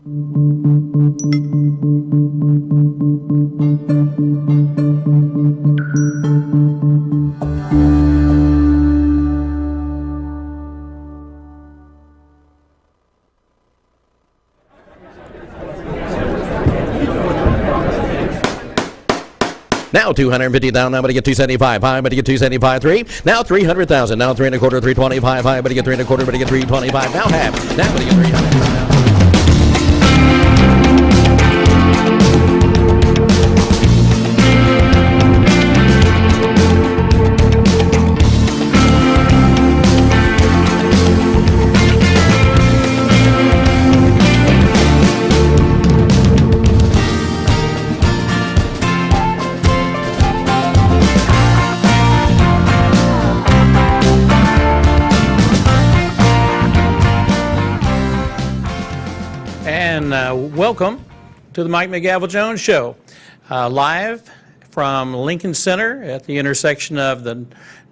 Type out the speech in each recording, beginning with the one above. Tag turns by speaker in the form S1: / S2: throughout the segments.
S1: Now 250 down, now but to get 275 high, but to get 275 3. Now 300,000, now 3 and a quarter, 325 high, but to get 3 and a quarter, but to get 325. Now half, now but to get 300. Welcome to the Mike McGavel Jones Show, live from Lincoln Center at the intersection of the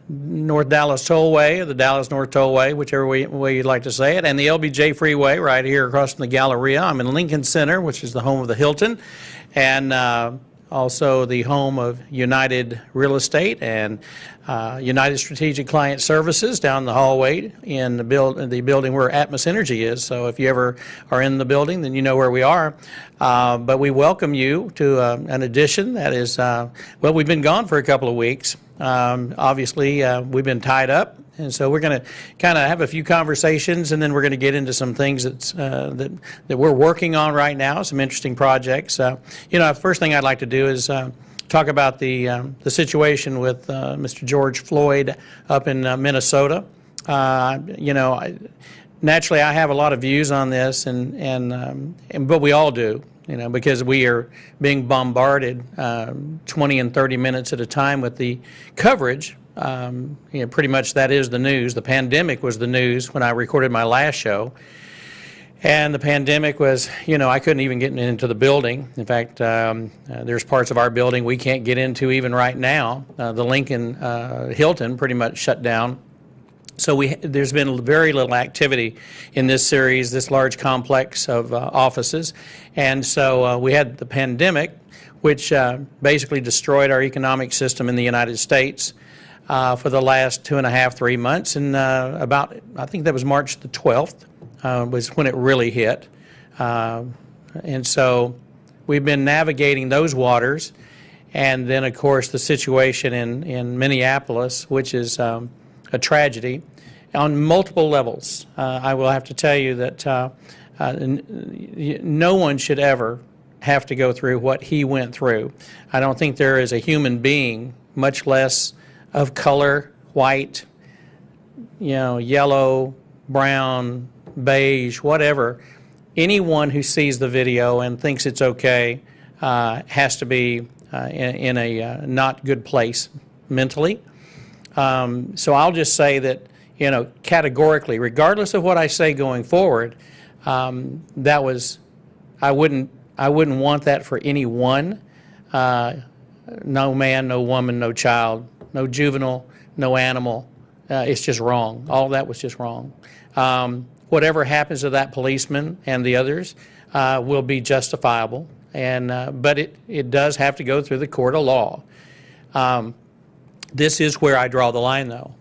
S1: North Dallas Tollway, or the Dallas North Tollway, whichever way you'd like to say it, and the LBJ Freeway right here across from the Galleria. I'm in Lincoln Center, which is the home of the Hilton, and also the home of United Real Estate and United Strategic Client Services down the hallway in the building where Atmos Energy is. So if you ever are in the building, then you know where we are. But we welcome you to an edition that is, well, we've been gone for a couple of weeks. Obviously, we've been tied up. And so we're going to kind of have a few conversations, and then we're going to get into some things that we're working on right now, some interesting projects. First thing I'd like to do is talk about the situation with Mr. George Floyd up in Minnesota. Naturally, I have a lot of views on this, but we all do. Because we are being bombarded 20 and 30 minutes at a time with the coverage. Pretty much that is the news. The pandemic was the news when I recorded my last show. And the pandemic was, I couldn't even get into the building. In fact, there's parts of our building we can't get into even right now. The Lincoln Hilton pretty much shut down. So there's been very little activity in this series, this large complex of offices. And so we had the pandemic, which basically destroyed our economic system in the United States for the last 2.5, 3 months. And I think that was March the 12th was when it really hit. And so we've been navigating those waters. And then, of course, the situation in Minneapolis, which is a tragedy on multiple levels. I will have to tell you that no one should ever have to go through what he went through. I don't think there is a human being, much less of color, white, yellow, brown, beige, whatever. Anyone who sees the video and thinks it's okay has to be in a not good place mentally. So I'll just say that, categorically, regardless of what I say going forward, I wouldn't want that for anyone. No man, no woman, no child, no juvenile, no animal. It's just wrong. All of that was just wrong. Whatever happens to that policeman and the others will be justifiable, but it does have to go through the court of law. This is where I draw the line, though.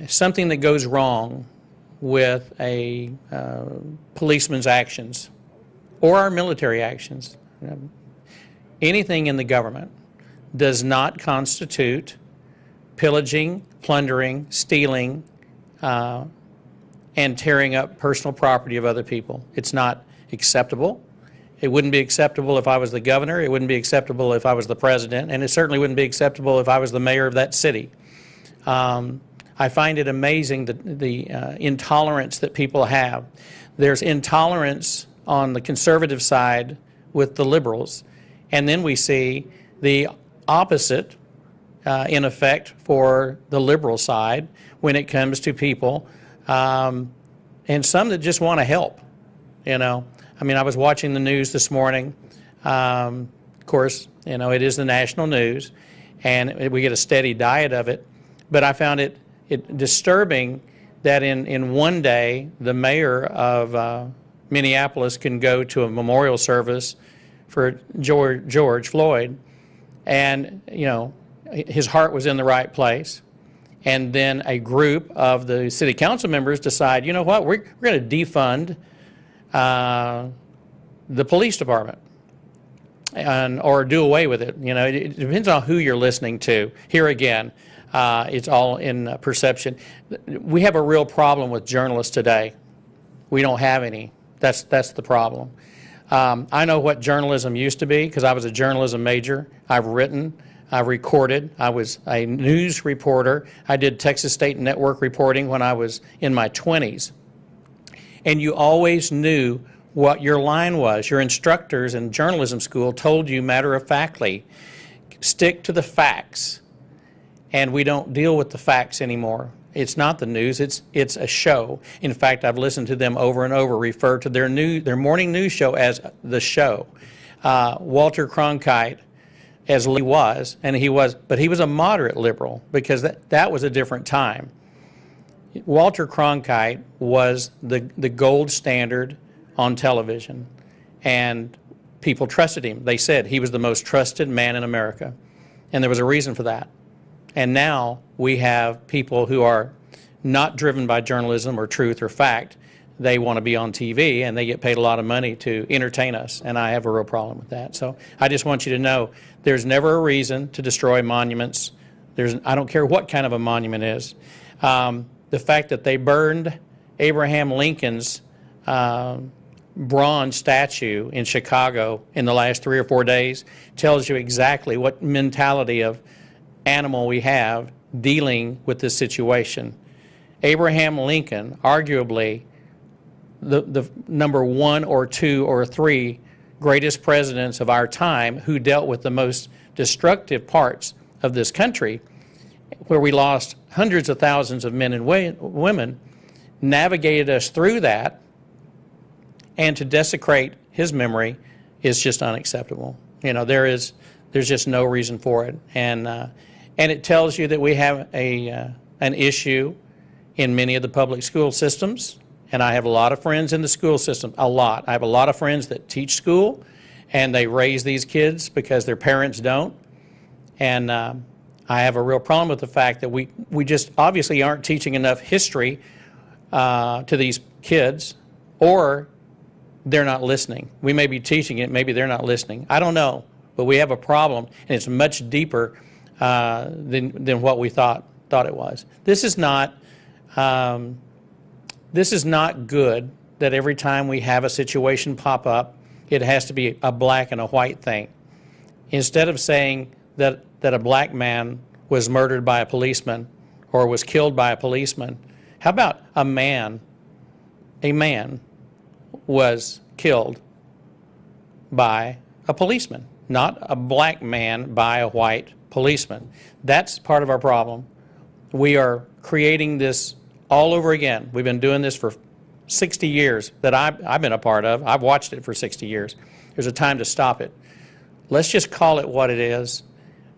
S1: Something that goes wrong with a policeman's actions or our military actions, anything in the government does not constitute pillaging, plundering, stealing, and tearing up personal property of other people. It's not acceptable. It wouldn't be acceptable if I was the governor. It wouldn't be acceptable if I was the president. And it certainly wouldn't be acceptable if I was the mayor of that city. I find it amazing the intolerance that people have. There's intolerance on the conservative side with the liberals. And then we see the opposite in effect for the liberal side when it comes to people, and some that just want to help, I was watching the news this morning. Of course, it is the national news, and we get a steady diet of it. But I found it disturbing that in one day, the mayor of Minneapolis can go to a memorial service for George Floyd, and his heart was in the right place. And then a group of the city council members decide, you know what, we're going to defund the police department or do away with it. It depends on who you're listening to. Here again, it's all in perception. We have a real problem with journalists today. We don't have any. That's the problem. I know what journalism used to be because I was a journalism major. I've written, I've recorded. I was a news reporter. I did Texas State Network reporting when I was in my 20s. And you always knew what your line was. Your instructors in journalism school told you matter-of-factly, stick to the facts. And we don't deal with the facts anymore. It's not the news, it's a show. In fact, I've listened to them over and over refer to their morning news show as the show. Walter Cronkite, as he was, but he was a moderate liberal because that was a different time. Walter Cronkite was the gold standard on television, and people trusted him. They said he was the most trusted man in America, and there was a reason for that. And now we have people who are not driven by journalism or truth or fact. They want to be on TV, and they get paid a lot of money to entertain us, and I have a real problem with that. So I just want you to know there's never a reason to destroy monuments. I don't care what kind of a monument is. The fact that they burned Abraham Lincoln's bronze statue in Chicago in the last 3 or 4 days tells you exactly what mentality of animal we have dealing with this situation. Abraham Lincoln, arguably the number 1 or 2 or 3 greatest presidents of our time who dealt with the most destructive parts of this country, where we lost hundreds of thousands of men and women, navigated us through that, and to desecrate his memory is just unacceptable. There's just no reason for it, and it tells you that we have an issue in many of the public school systems. And I have a lot of friends in the school system, a lot. I have a lot of friends that teach school, and they raise these kids because their parents don't. And I have a real problem with the fact that we just obviously aren't teaching enough history to these kids, or they're not listening. We may be teaching it, maybe they're not listening. I don't know, but we have a problem, and it's much deeper than what we thought it was. This is not good that every time we have a situation pop up, it has to be a black and a white thing. Instead of saying that a black man was murdered by a policeman or was killed by a policeman, how about a man was killed by a policeman, not a black man by a white policeman? That's part of our problem. We are creating this all over again. We've been doing this for 60 years that I've been a part of. I've watched it for 60 years. There's a time to stop it. Let's just call it what it is.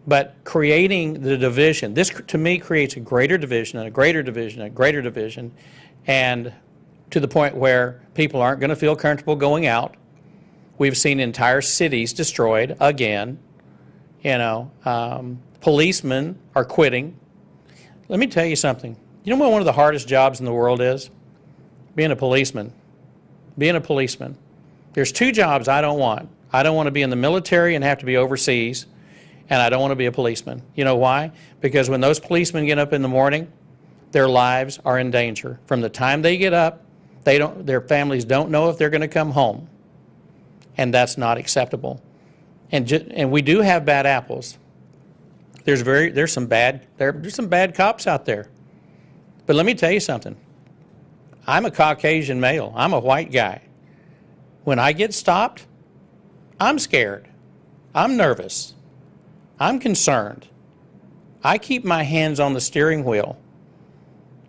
S1: But creating the division, this to me creates a greater division and a greater division and a greater division, and to the point where people aren't going to feel comfortable going out. We've seen entire cities destroyed again. Policemen are quitting. Let me tell you something. You know what one of the hardest jobs in the world is? Being a policeman. Being a policeman. There's 2 jobs I don't want. I don't want to be in the military and have to be overseas, and I don't want to be a policeman. You know why? Because when those policemen get up in the morning, their lives are in danger. From the time they get up, their families don't know if they're going to come home, and that's not acceptable. And we do have bad apples. There's some bad cops out there. But let me tell you something. I'm a Caucasian male. I'm a white guy. When I get stopped, I'm scared. I'm nervous. I'm concerned. I keep my hands on the steering wheel.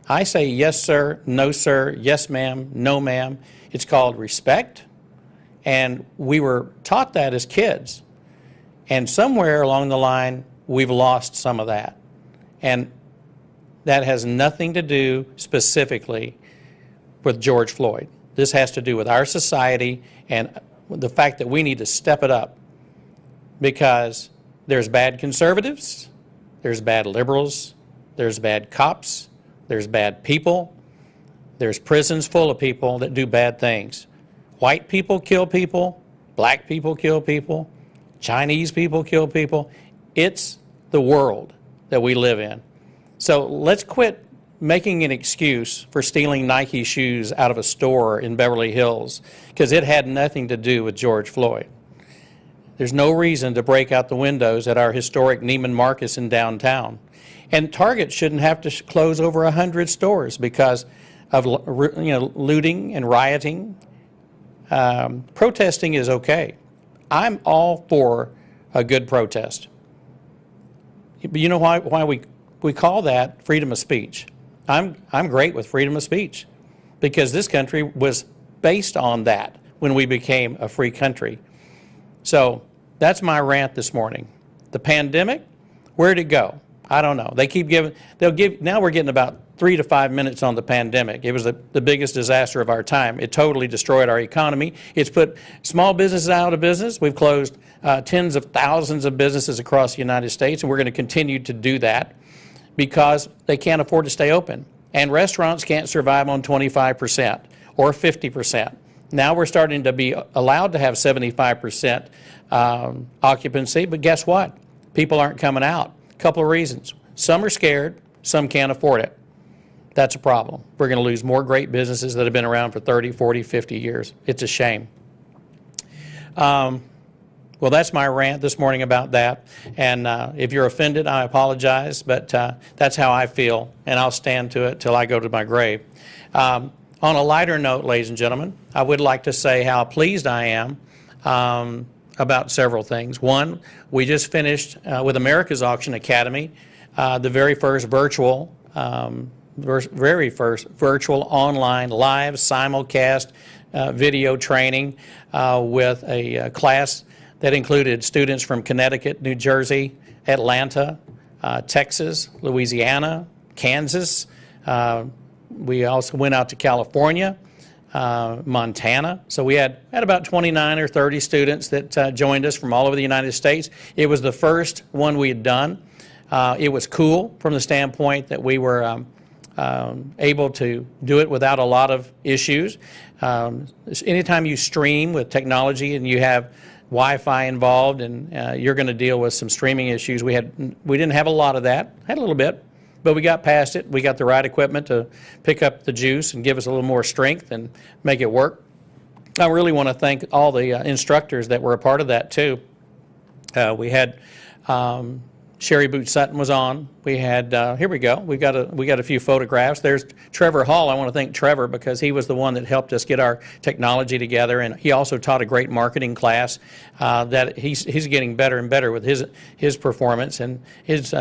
S1: I say yes, sir, no, sir, yes, ma'am, no, ma'am. It's called respect. And we were taught that as kids. And somewhere along the line, we've lost some of that. And that has nothing to do specifically with George Floyd. This has to do with our society and the fact that we need to step it up, because there's bad conservatives, there's bad liberals, there's bad cops, there's bad people, there's prisons full of people that do bad things. White people kill people, black people kill people, Chinese people kill people. It's the world that we live in. So let's quit making an excuse for stealing Nike shoes out of a store in Beverly Hills, because it had nothing to do with George Floyd. There's no reason to break out the windows at our historic Neiman Marcus in downtown. And Target shouldn't have to close over 100 stores because of looting and rioting. Protesting is okay. I'm all for a good protest. But you know why we call that freedom of speech? I'm great with freedom of speech, because this country was based on that when we became a free country. So that's my rant this morning. The pandemic, where'd it go? I don't know. Now we're getting about 3 to 5 minutes on the pandemic. It was the biggest disaster of our time. It totally destroyed our economy. It's put small businesses out of business. We've closed tens of thousands of businesses across the United States, and we're going to continue to do that because they can't afford to stay open. And restaurants can't survive on 25% or 50%. Now we're starting to be allowed to have 75% occupancy, but guess what? People aren't coming out. A couple of reasons. Some are scared, some can't afford it. That's a problem. We're going to lose more great businesses that have been around for 30, 40, 50 years. It's a shame. Well, that's my rant this morning about that. And if you're offended, I apologize, but that's how I feel, and I'll stand to it till I go to my grave. On a lighter note, ladies and gentlemen, I would like to say how pleased I am about several things. One, we just finished with America's Auction Academy, the very first virtual online live simulcast video training with a class that included students from Connecticut, New Jersey, Atlanta, Texas, Louisiana, Kansas. We also went out to California, Montana. So we had about 29 or 30 students that joined us from all over the United States. It was the first one we had done. It was cool from the standpoint that we were able to do it without a lot of issues. Anytime you stream with technology and you have Wi-Fi involved, and you're going to deal with some streaming issues. We didn't have a lot of that. Had a little bit, but we got past it. We got the right equipment to pick up the juice and give us a little more strength and make it work. I really want to thank all the instructors that were a part of that too. We had Sherry Boot Sutton was on. We had here we go. We got a few photographs. There's Trevor Hall. I want to thank Trevor because he was the one that helped us get our technology together, and he also taught a great marketing class that he's getting better and better with his performance, and his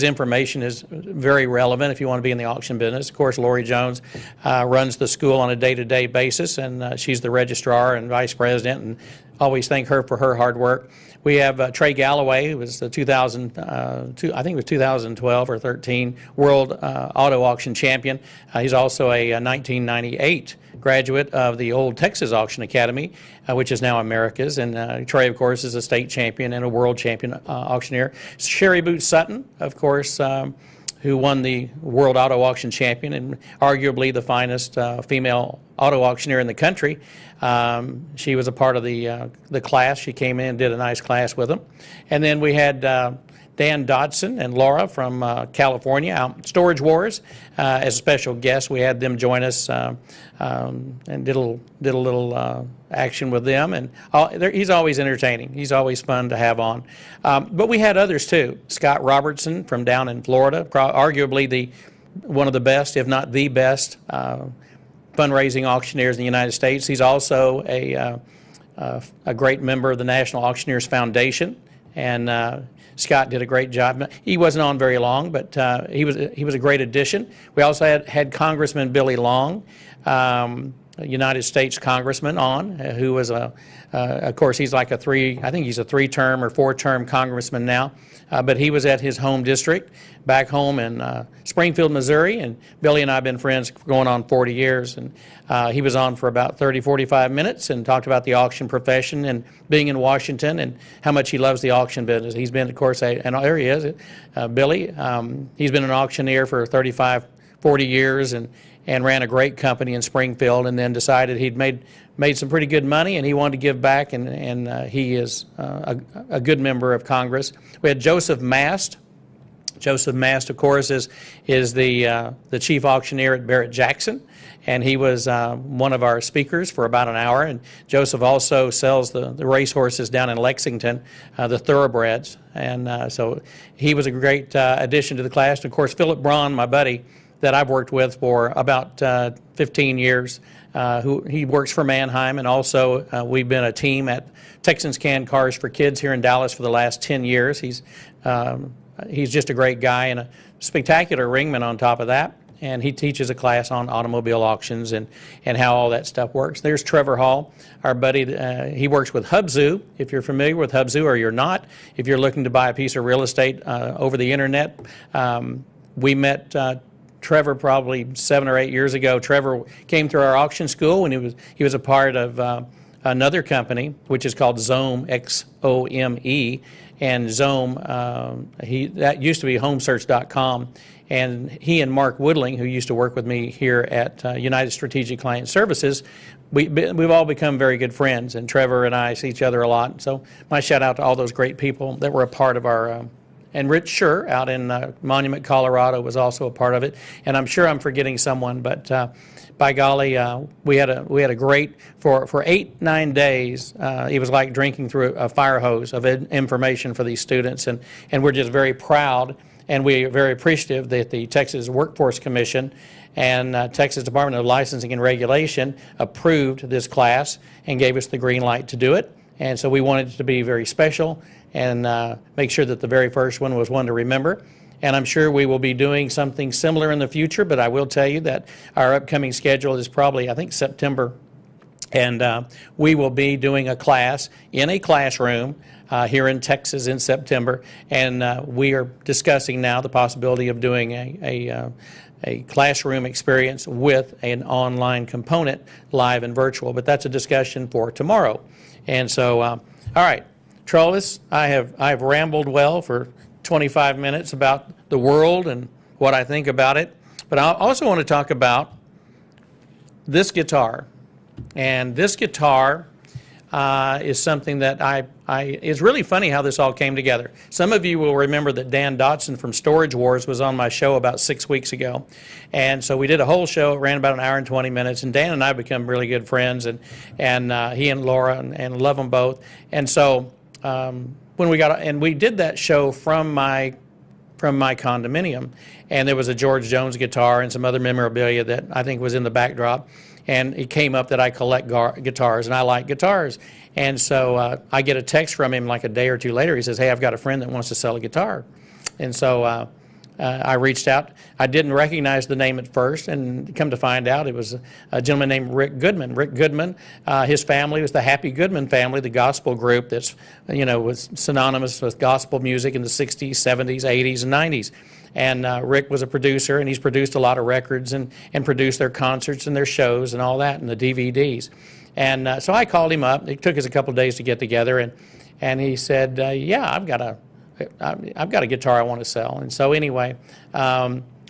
S1: information is very relevant if you want to be in the auction business. Of course, Lori Jones runs the school on a day-to-day basis, and she's the registrar and vice president, and always thank her for her hard work. We have Trey Galloway, who was the 2012 or 13 World Auto Auction Champion. He's also a 1998 graduate of the old Texas Auction Academy, which is now America's. And Trey, of course, is a state champion and a world champion auctioneer. Sherry Boot Sutton, of course, who won the World Auto Auction Champion and arguably the finest female auto auctioneer in the country. She was a part of the class. She came in and did a nice class with them. And then we had Dan Dodson and Laura from California out Storage Wars as a special guest. We had them join us and did a little action with them. And he's always entertaining. He's always fun to have on. But we had others too. Scott Robertson from down in Florida, arguably one of the best, if not the best, fundraising auctioneers in the United States. He's also a great member of the National Auctioneers Foundation, and Scott did a great job. He wasn't on very long, but he was a great addition. We also had Congressman Billy Long, United States congressman on, who was of course, he's like I think he's a 3-term or 4-term congressman now, but he was at his home district back home in Springfield, Missouri, and Billy and I have been friends for going on 40 years, and he was on for about 30, 45 minutes and talked about the auction profession and being in Washington and how much he loves the auction business. He's been, of course, and there he is, Billy. He's been an auctioneer for 35, 40 years and ran a great company in Springfield, and then decided he'd made some pretty good money and he wanted to give back, and he is a good member of Congress. We had Joseph Mast. Joseph Mast, of course, is the chief auctioneer at Barrett-Jackson, and he was one of our speakers for about an hour. And Joseph also sells the race horses down in Lexington, the thoroughbreds, and so he was a great addition to the class. And of course, Philip Braun, my buddy, that I've worked with for about 15 years. He works for Mannheim, and also we've been a team at Texans Can Cars for Kids here in Dallas for the last 10 years. He's just a great guy and a spectacular ringman on top of that. And he teaches a class on automobile auctions and how all that stuff works. There's Trevor Hall, our buddy. He works with Hubzu. If you're familiar with Hubzu or you're not, if you're looking to buy a piece of real estate over the internet, we met Trevor probably 7 or 8 years ago. Trevor came through our auction school when he was a part of another company, which is called Zome, X-O-M-E, and Zome, that used to be homesearch.com, and he and Mark Woodling, who used to work with me here at United Strategic Client Services, we've all become very good friends, and Trevor and I see each other a lot. So my shout out to all those great people that were a part of our and Rich Schur out in Monument, Colorado, was also a part of it. And I'm sure I'm forgetting someone, but by golly, we had a great, for 8-9 days, it was like drinking through a fire hose of information for these students. And we're just very proud, and we are very appreciative that the Texas Workforce Commission and Texas Department of Licensing and Regulation approved this class and gave us the green light to do it. And so we wanted it to be very special and make sure that the very first one was one to remember. And I'm sure we will be doing something similar in the future, but I will tell you that our upcoming schedule is probably, I think, September. And we will be doing a class in a classroom here in Texas in September. And we are discussing now the possibility of doing a classroom experience with an online component, live and virtual. But that's a discussion for tomorrow. And so, all right. Travis, I have rambled well for 25 minutes about the world and what I think about it, but I also want to talk about this guitar. And this guitar is something that it's really funny how this all came together. Some of you will remember that Dan Dotson from Storage Wars was on my show about 6 weeks ago. And so we did a whole show. It ran about an hour and 20 minutes. And Dan and I become really good friends, and he and Laura, and love them both. And so when we did that show from my condominium, and there was a George Jones guitar and some other memorabilia that I think was in the backdrop. And it came up that I collect guitars, and I like guitars. And so I get a text from him like a day or two later. He says, "Hey, I've got a friend that wants to sell a guitar." And so I reached out. I didn't recognize the name at first, and come to find out it was a gentleman named Rick Goodman. Rick Goodman, his family was the Happy Goodman family, the gospel group that's, was synonymous with gospel music in the 60s, 70s, 80s, and 90s. And Rick was a producer, and he's produced a lot of records and produced their concerts and their shows and all that and the DVDs. And so I called him up. It took us a couple of days to get together, and he said, "Yeah, I've got a guitar I want to sell." And so anyway,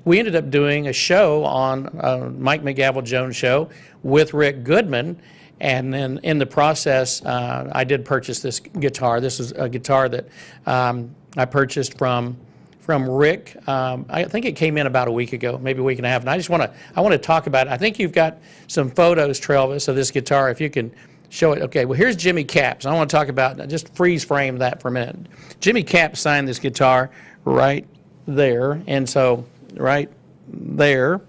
S1: we ended up doing a show on Mike McGavel Jones show with Rick Goodman. And then in the process, I did purchase this guitar. This is a guitar that I purchased from Rick. I think it came in about a week ago, maybe a week and a half. And I want to talk about it. I think you've got some photos, Travis, of this guitar. If you can show it. Okay, well, here's Jimmy Capps. I want to talk about, just freeze frame that for a minute. Jimmy Capps signed this guitar right there. And so right there.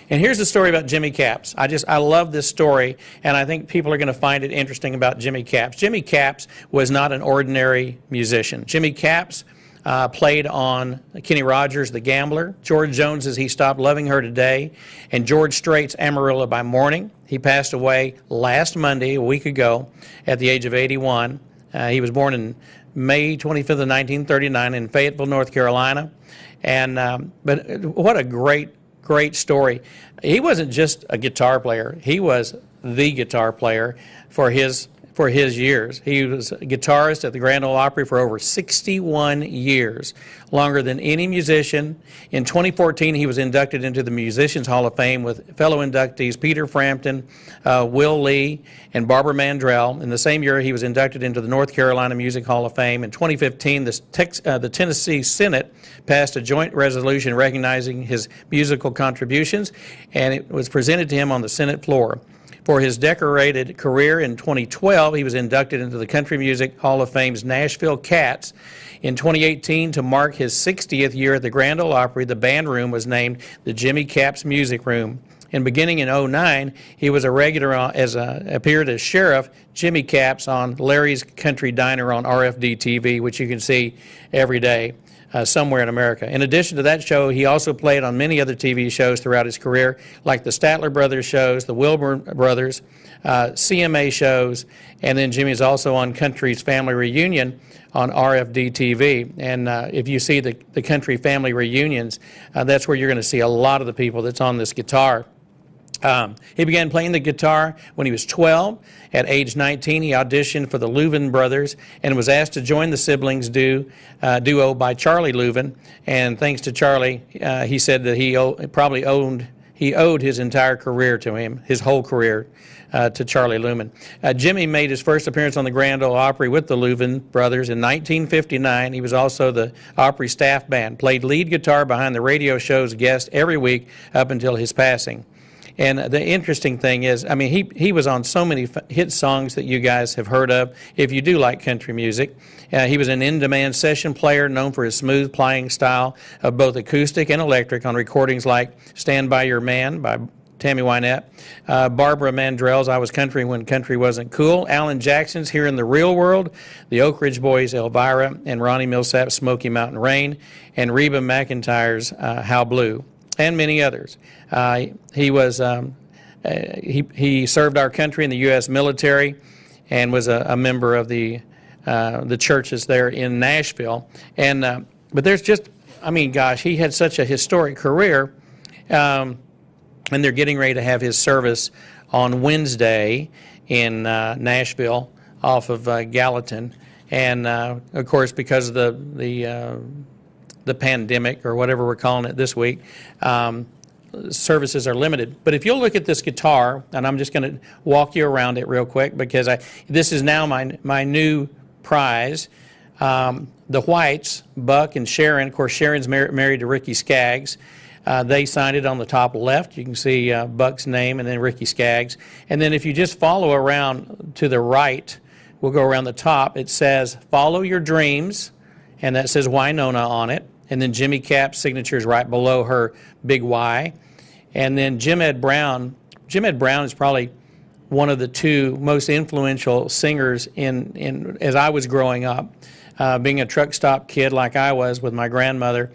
S1: And here's the story about Jimmy Capps. I love this story, and I think people are going to find it interesting about Jimmy Capps. Jimmy Capps was not an ordinary musician. Jimmy Capps played on Kenny Rogers' The Gambler, George Jones's He Stopped Loving Her Today, and George Strait's Amarillo by Morning. He passed away last Monday, a week ago, at the age of 81. He was born in May 25th of 1939 in Fayetteville, North Carolina. And but what a great story. He wasn't just a guitar player. He was the guitar player for his years. He was a guitarist at the Grand Ole Opry for over 61 years, longer than any musician. In 2014, he was inducted into the Musicians Hall of Fame with fellow inductees Peter Frampton, Will Lee, and Barbara Mandrell. In the same year, he was inducted into the North Carolina Music Hall of Fame. In 2015, the Tennessee Senate passed a joint resolution recognizing his musical contributions, and it was presented to him on the Senate floor. For his decorated career in 2012, he was inducted into the Country Music Hall of Fame's Nashville Cats. In 2018, to mark his 60th year at the Grand Ole Opry, the band room was named the Jimmy Capps Music Room. And beginning in 2009, he was a regular appeared as Sheriff Jimmy Capps on Larry's Country Diner on RFD TV, which you can see every day. Somewhere in America. In addition to that show, he also played on many other TV shows throughout his career, like the Statler Brothers shows, the Wilbur Brothers, CMA shows, and then Jimmy is also on Country's Family Reunion on RFD TV. And if you see the Country Family Reunions, that's where you're going to see a lot of the people that's on this guitar. He began playing the guitar when he was 12. At age 19, he auditioned for the Louvin Brothers and was asked to join the siblings duo by Charlie Louvin. And thanks to Charlie, he said that he owed his entire career to him, his whole career to Charlie Louvin. Jimmy made his first appearance on the Grand Ole Opry with the Louvin Brothers in 1959. He was also the Opry staff band, played lead guitar behind the radio show's guest every week up until his passing. And the interesting thing is, I mean, he was on so many hit songs that you guys have heard of, if you do like country music. He was an in-demand session player known for his smooth playing style of both acoustic and electric on recordings like Stand By Your Man by Tammy Wynette, Barbara Mandrell's I Was Country When Country Wasn't Cool, Alan Jackson's Here in the Real World, the Oak Ridge Boys' Elvira, and Ronnie Millsap's Smoky Mountain Rain, and Reba McEntire's How Blue, and many others. He served our country in the U.S. military and was a member of the churches there in Nashville. And but there's just, I mean, gosh, he had such a historic career, and they're getting ready to have his service on Wednesday in Nashville off of Gallatin. And of course, because of the pandemic or whatever we're calling it this week, services are limited. But if you'll look at this guitar, and I'm just going to walk you around it real quick because this is now my new prize. The Whites, Buck and Sharon, of course Sharon's married to Ricky Skaggs. They signed it on the top left. You can see Buck's name and then Ricky Skaggs. And then if you just follow around to the right, we'll go around the top, it says Follow Your Dreams, and that says Winona on it. And then Jimmy Capps' signature is right below her big Y. And then Jim Ed Brown is probably one of the two most influential singers as I was growing up. Being a truck stop kid like I was with my grandmother,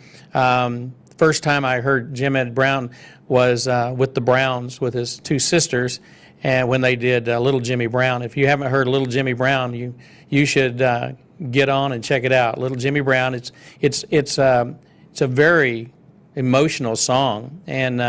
S1: first time I heard Jim Ed Brown was with the Browns with his two sisters, and when they did Little Jimmy Brown. If you haven't heard Little Jimmy Brown, you should get on and check it out. Little Jimmy Brown. It's a very emotional song and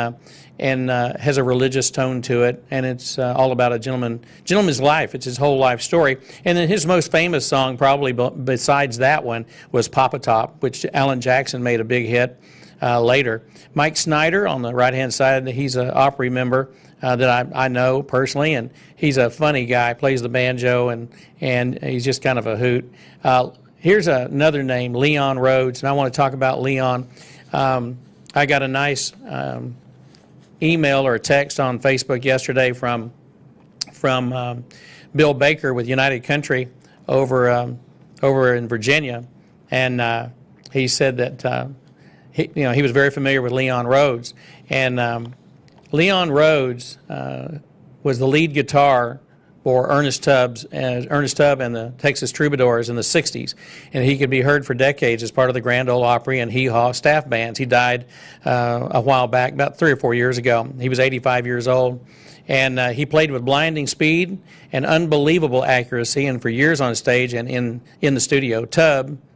S1: has a religious tone to it, and it's all about a gentleman's life. It's his whole life story. And then his most famous song, probably besides that one, was Papa Top, which Alan Jackson made a big hit later. Mike Snyder on the right-hand side, he's an Opry member that I know personally, and he's a funny guy, plays the banjo, and he's just kind of a hoot. Here's another name, Leon Rhodes, and I want to talk about Leon. I got a nice email or a text on Facebook yesterday from Bill Baker with United Country over in Virginia, and he said that he was very familiar with Leon Rhodes, and Leon Rhodes was the lead guitar for Ernest Tubb and the Texas Troubadours in the 60s. And he could be heard for decades as part of the Grand Ole Opry and Hee Haw staff bands. He died a while back, about 3 or 4 years ago. He was 85 years old. And he played with blinding speed and unbelievable accuracy, and for years on stage and in the studio.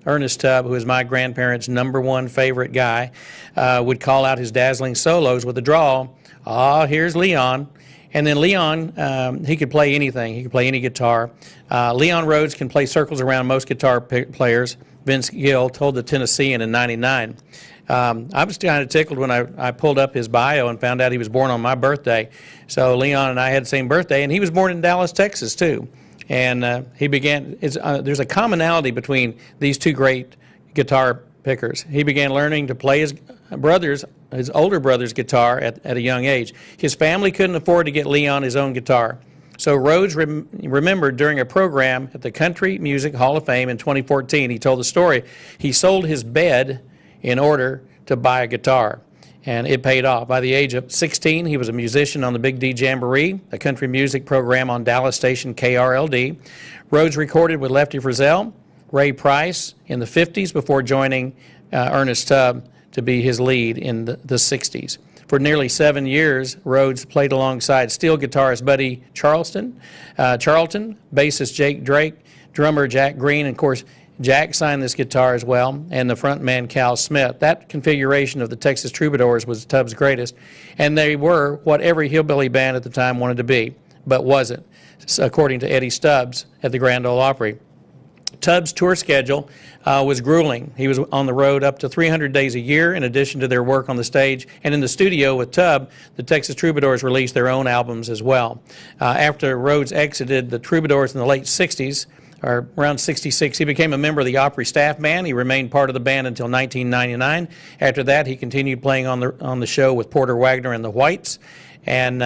S1: Ernest Tubb, who is my grandparents' #1 favorite guy, would call out his dazzling solos with a drawl, "Ah, here's Leon." And then Leon, he could play anything. He could play any guitar. Leon Rhodes can play circles around most guitar players. Vince Gill told the Tennessean in '99. I was kind of tickled when I pulled up his bio and found out he was born on my birthday. So Leon and I had the same birthday, and he was born in Dallas, Texas, too. And there's a commonality between these two great guitar pickers. He began learning to play his older brother's guitar at a young age. His family couldn't afford to get Leon his own guitar. So Rhodes remembered during a program at the Country Music Hall of Fame in 2014, he told the story, he sold his bed in order to buy a guitar, and it paid off. By the age of 16, he was a musician on the Big D Jamboree, a country music program on Dallas station KRLD. Rhodes recorded with Lefty Frizzell, Ray Price in the 50s before joining Ernest Tubb to be his lead in the 60s. For nearly 7 years, Rhodes played alongside steel guitarist Buddy Charlton, bassist Jake Drake, drummer Jack Green, and of course Jack signed this guitar as well, and the frontman Cal Smith. That configuration of the Texas Troubadours was Tubbs' greatest, and they were what every hillbilly band at the time wanted to be, but wasn't, according to Eddie Stubbs at the Grand Ole Opry. Tubbs' tour schedule was grueling. He was on the road up to 300 days a year, in addition to their work on the stage. And in the studio with Tubb, the Texas Troubadours released their own albums as well. After Rhodes exited the Troubadours in the late 60s, or around 66, he became a member of the Opry staff band. He remained part of the band until 1999. After that, he continued playing on the show with Porter Wagoner and the Whites. And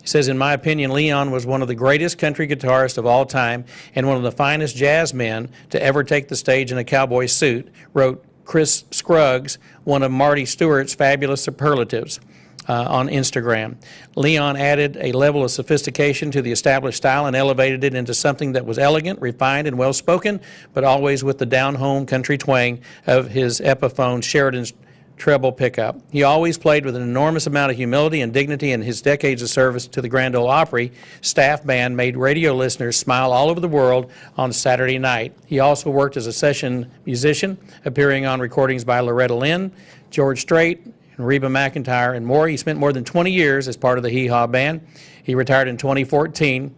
S1: he says, in my opinion, Leon was one of the greatest country guitarists of all time and one of the finest jazz men to ever take the stage in a cowboy suit, wrote Chris Scruggs, one of Marty Stewart's fabulous superlatives on Instagram. Leon added a level of sophistication to the established style and elevated it into something that was elegant, refined, and well-spoken, but always with the down-home country twang of his Epiphone Sheridan's treble pickup. He always played with an enormous amount of humility and dignity, and his decades of service to the Grand Ole Opry staff band made radio listeners smile all over the world on Saturday night. He also worked as a session musician, appearing on recordings by Loretta Lynn, George Strait, and Reba McEntire, and more. He spent more than 20 years as part of the Hee Haw band. He retired in 2014.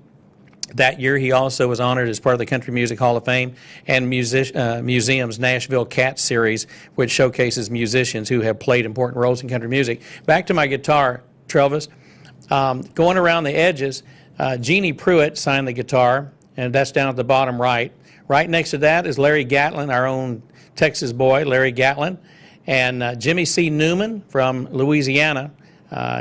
S1: That year, he also was honored as part of the Country Music Hall of Fame and Museum's Nashville Cats series, which showcases musicians who have played important roles in country music. Back to my guitar, Travis. Going around the edges, Jeannie Pruitt signed the guitar, and that's down at the bottom right. Right next to that is Larry Gatlin, our own Texas boy, Larry Gatlin, and Jimmy C. Newman from Louisiana.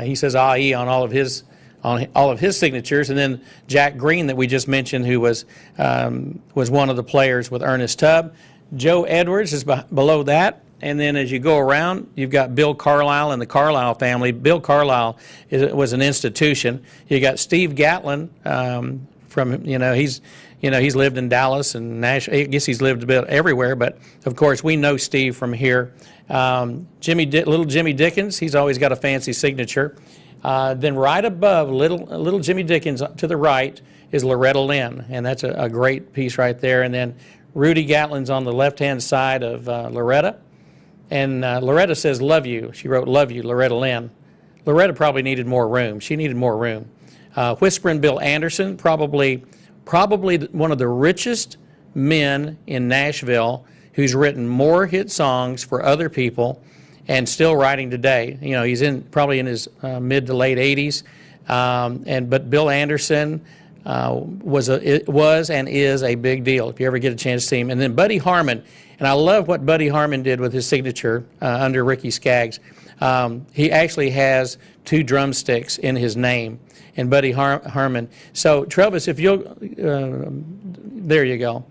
S1: He says "Ah-ee" on all of his signatures, and then Jack Green that we just mentioned, who was one of the players with Ernest Tubb. Joe Edwards is below that, and then as you go around, you've got Bill Carlisle and the Carlisle family. Bill Carlisle was an institution. You got Steve Gatlin from he's lived in Dallas and Nashville. I guess he's lived a bit everywhere, but of course we know Steve from here. Little Jimmy Dickens, he's always got a fancy signature. Then right above little Jimmy Dickens to the right is Loretta Lynn, and that's a great piece right there. And then Rudy Gatlin's on the left-hand side of Loretta. And Loretta says, "Love you." She wrote, "Love you, Loretta Lynn." Loretta probably needed more room. She needed more room. Whisperin' Bill Anderson, probably one of the richest men in Nashville, who's written more hit songs for other people and still writing today. You know, he's probably in his mid to late 80s. But Bill Anderson was and is a big deal if you ever get a chance to see him. And then Buddy Harman, and I love what Buddy Harman did with his signature under Ricky Skaggs. He actually has 2 drumsticks in his name, and Buddy Harman. So Travis, if you'll, there you go.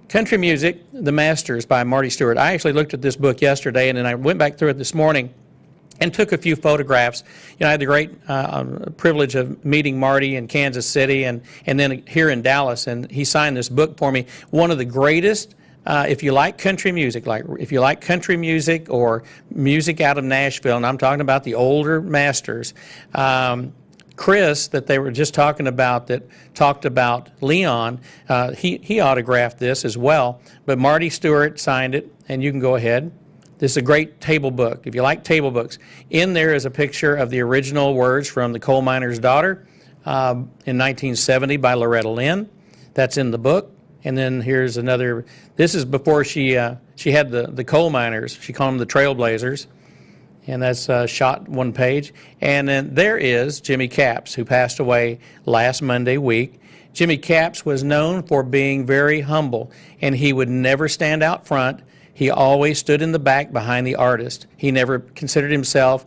S1: Country Music, The Masters by Marty Stewart. I actually looked at this book yesterday, and then I went back through it this morning, and took a few photographs. I had the great privilege of meeting Marty in Kansas City and then here in Dallas, and he signed this book for me. One of the greatest, if you like country music, or music out of Nashville, and I'm talking about the older masters, Chris, that they were just talking about, that talked about Leon, he autographed this as well, but Marty Stewart signed it, and you can go ahead. This is a great table book. If you like table books, in there is a picture of the original words from The Coal Miner's Daughter in 1970 by Loretta Lynn. That's in the book. And then here's another. This is before she had the coal miners. She called them the Trailblazers. And that's shot one page. And then there is Jimmy Capps, who passed away last Monday week. Jimmy Capps was known for being very humble, and he would never stand out front. He always stood in the back behind the artist. He never considered himself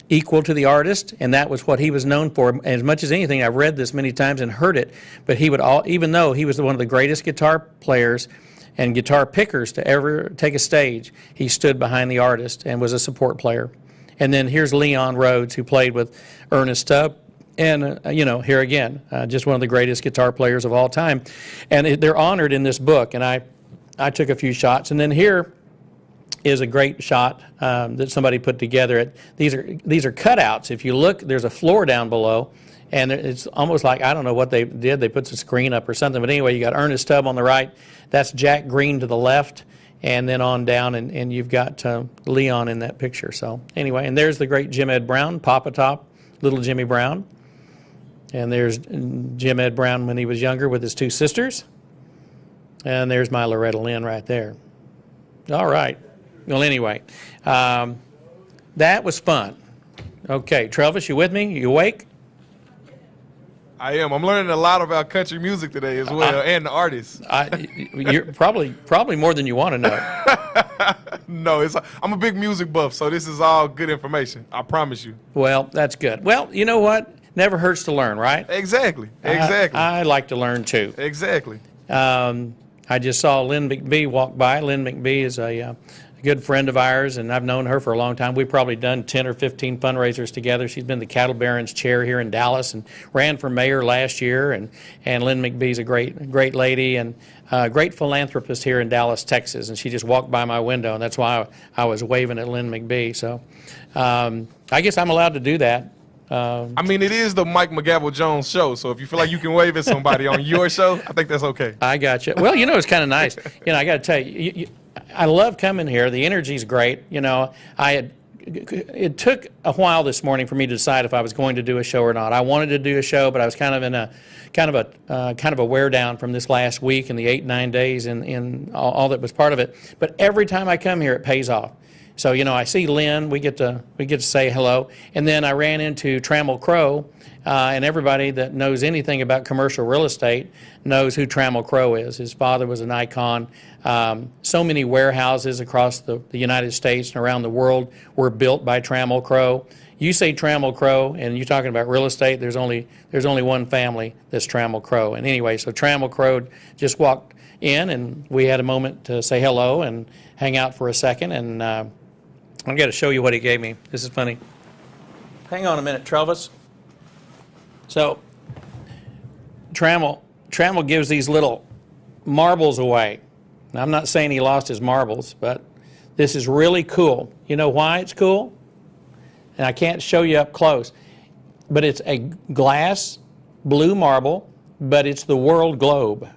S1: equal to the artist, and that was what he was known for. As much as anything, I've read this many times and heard it, but he would even though he was one of the greatest guitar players and guitar pickers to ever take a stage, he stood behind the artist and was a support player. And then here's Leon Rhodes, who played with Ernest Tubb, and here again, just one of the greatest guitar players of all time. And they're honored in this book, and I took a few shots. And then here is a great shot that somebody put together. These are cutouts. If you look, there's a floor down below, and it's almost like, I don't know what they did. They put the screen up or something. But anyway, you got Ernest Tubb on the right. That's Jack Green to the left, and then on down, and you've got Leon in that picture. So anyway, and there's the great Jim Ed Brown, Papa Top, little Jimmy Brown. And there's Jim Ed Brown when he was younger with his two sisters. And there's my Loretta Lynn right there. All right. Well, anyway, that was fun. Okay, Travis, you with me? You awake?
S2: I am. I'm learning a lot about country music today as well, and the artists.
S1: You're probably more than you want to know.
S2: No, I'm a big music buff, so this is all good information. I promise you.
S1: Well, that's good. Well, you know what? Never hurts to learn, right?
S2: Exactly.
S1: I like to learn too.
S2: Exactly.
S1: I just saw Lynn McBee walk by. Lynn McBee is a good friend of ours, and I've known her for a long time. We've probably done 10 or 15 fundraisers together. She's been the Cattle Baron's chair here in Dallas and ran for mayor last year. And Lynn McBee's a great lady and a great philanthropist here in Dallas, Texas. And she just walked by my window, and that's why I was waving at Lynn McBee. So I guess I'm allowed to do that.
S2: I mean, it is the Mike McGavel Jones show, so if you feel like you can wave at somebody on your show, I think that's okay.
S1: I got you. Well, it's kind of nice. I got to tell you, I love coming here. The energy's great. It took a while this morning for me to decide if I was going to do a show or not. I wanted to do a show, but I was kind of in a wear down from this last week and the 8-9 days and all that was part of it. But every time I come here, it pays off. So I see Lynn. We get to say hello, and then I ran into Trammell Crow, and everybody that knows anything about commercial real estate knows who Trammell Crow is. His father was an icon. So many warehouses across the United States and around the world were built by Trammell Crow. You say Trammell Crow, and you're talking about real estate. There's only one family that's Trammell Crow. And anyway, so Trammell Crow just walked in, and we had a moment to say hello and hang out for a second. And I've got to show you what he gave me. This is funny. Hang on a minute, Travis. So Trammell gives these little marbles away. Now, I'm not saying he lost his marbles, but this is really cool. You know why it's cool? And I can't show you up close, but it's a glass blue marble, but it's the world globe.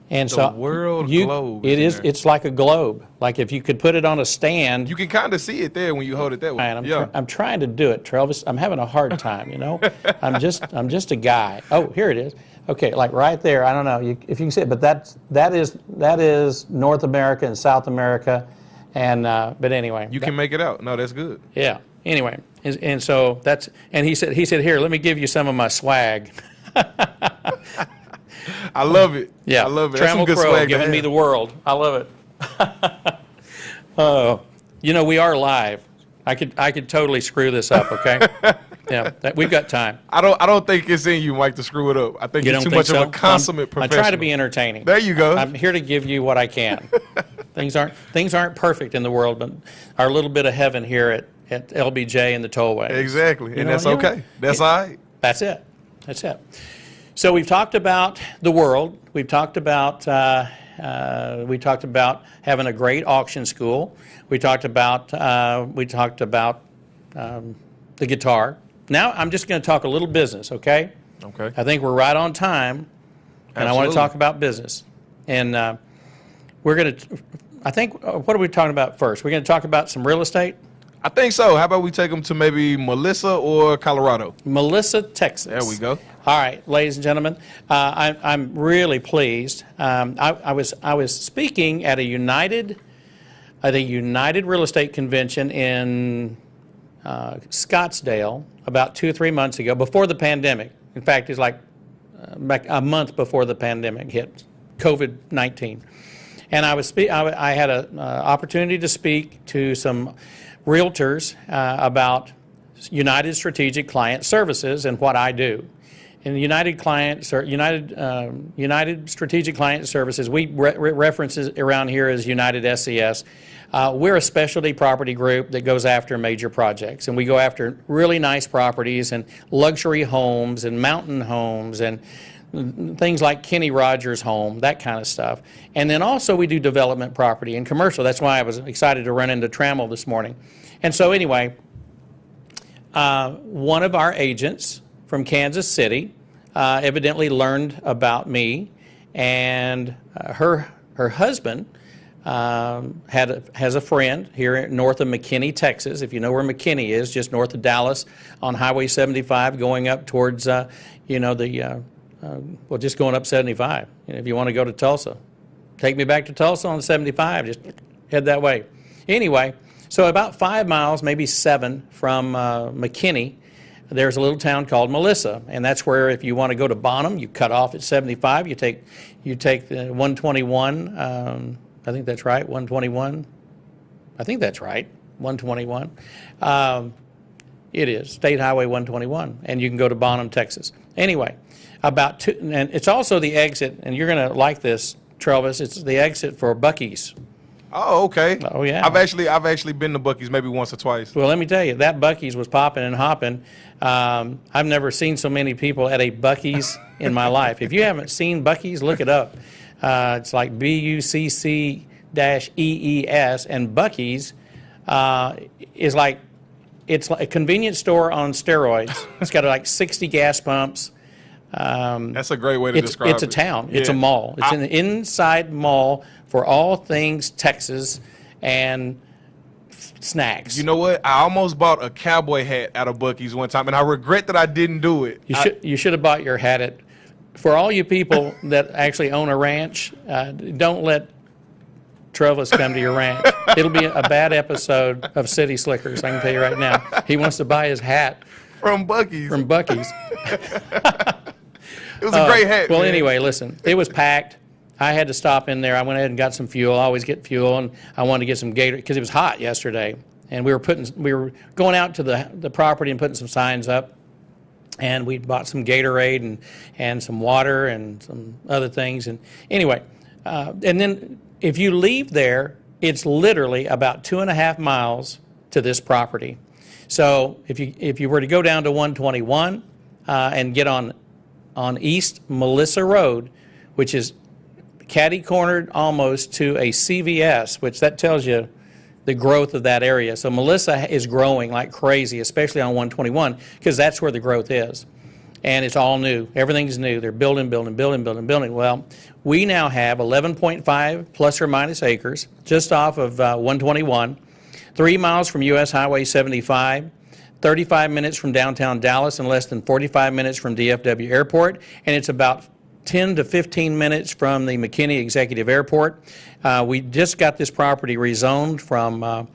S1: And
S2: the world globe.
S1: It's like a globe. Like if you could put it on a stand.
S2: You can kind of see it there when you hold it that way.
S1: I'm trying to do it, Travis. I'm having a hard time, I'm just a guy. Oh, here it is. Okay, like right there. I don't know if you can see it, but that is North America and South America, and but anyway.
S2: You can make it out. No, that's good.
S1: Yeah. Anyway, and so he said here, let me give you some of my swag.
S2: I love it.
S1: Yeah,
S2: I love it.
S1: Trammell Crow giving me the world. I love it. We are live. I could totally screw this up. Okay. Yeah, we've got time.
S2: I don't think it's in you, Mike, to screw it up. I think you're too much of a consummate professional.
S1: I try to be entertaining.
S2: There you go.
S1: I'm here to give you what I can. things aren't perfect in the world, but our little bit of heaven here at LBJ and the tollway.
S2: Exactly, and that's okay. That's all right.
S1: That's it. That's it. So we've talked about the world. We've talked about having a great auction school. We talked about the guitar. Now I'm just going to talk a little business, okay?
S2: Okay.
S1: I think we're right on time, and I want to talk about business. And we're going to, I think, what are we talking about first? We're going to talk about some real estate?
S2: I think so. How about we take them to maybe Melissa or Colorado?
S1: Melissa, Texas.
S2: There we go.
S1: All right, ladies and gentlemen, I'm really pleased. I was speaking at a United Real Estate Convention in Scottsdale about 2 or 3 months ago, before the pandemic. In fact, it's like a month before the pandemic hit, COVID-19. And I had an opportunity to speak to some realtors about United Strategic Client Services and what I do. And United Strategic Client Services, we reference it around here as United SCS. We're a specialty property group that goes after major projects, and we go after really nice properties and luxury homes and mountain homes and things like Kenny Rogers' home, that kind of stuff. And then also we do development property and commercial. That's why I was excited to run into Trammell this morning. And so anyway, one of our agents from Kansas City evidently learned about me, and her husband has a friend here north of McKinney, Texas. If you know where McKinney is, just north of Dallas on Highway 75 going up towards, well, just going up 75. If you want to go to Tulsa, take me back to Tulsa on 75, just head that way. Anyway, so about 5 miles, maybe 7 from McKinney, there's a little town called Melissa, and that's where if you want to go to Bonham, you cut off at 75. You take the 121. I think that's right, 121. I think that's right, 121. It is State Highway 121, and you can go to Bonham, Texas. Anyway, and it's also the exit, and you're going to like this, Travis. It's the exit for Buc-ee's.
S2: Oh, okay.
S1: Oh, yeah.
S2: I've actually been to Buc-ee's maybe once or twice.
S1: Well, let me tell you, that Buc-ee's was popping and hopping. I've never seen so many people at a Buc-ee's in my life. If you haven't seen Buc-ee's, look it up. It's like Bucc-EES, and Buc-ee's is like, it's like a convenience store on steroids. It's got like 60 gas pumps.
S2: That's a great way to describe it.
S1: It's a town. It's a mall. It's an inside mall for all things Texas and snacks.
S2: You know what? I almost bought a cowboy hat out of Buc-ee's one time, and I regret that I didn't do it.
S1: You should have bought your hat at. For all you people that actually own a ranch, don't let Travis come to your ranch. It'll be a bad episode of City Slickers, I can tell you right now. He wants to buy his hat
S2: from Buc-ee's.
S1: From Buc-ee's.
S2: It was a great hat.
S1: Well,
S2: man.
S1: Anyway, listen, it was packed. I had to stop in there. I went ahead and got some fuel. I always get fuel, and I wanted to get some Gator because it was hot yesterday. And we were going out to the property and putting some signs up. And we bought some Gatorade and some water and some other things. And anyway, and then if you leave there, it's literally about 2.5 miles to this property. So if you were to go down to 121 and get on East Melissa Road, which is catty-cornered almost to a CVS, which that tells you the growth of that area. So Melissa is growing like crazy, especially on 121, because that's where the growth is. And it's all new. Everything's new. They're building. Well, we now have 11.5 plus or minus acres just off of 121, 3 miles from U.S. Highway 75, 35 minutes from downtown Dallas, and less than 45 minutes from DFW Airport. And it's about 10 to 15 minutes from the McKinney Executive Airport. We just got this property rezoned from,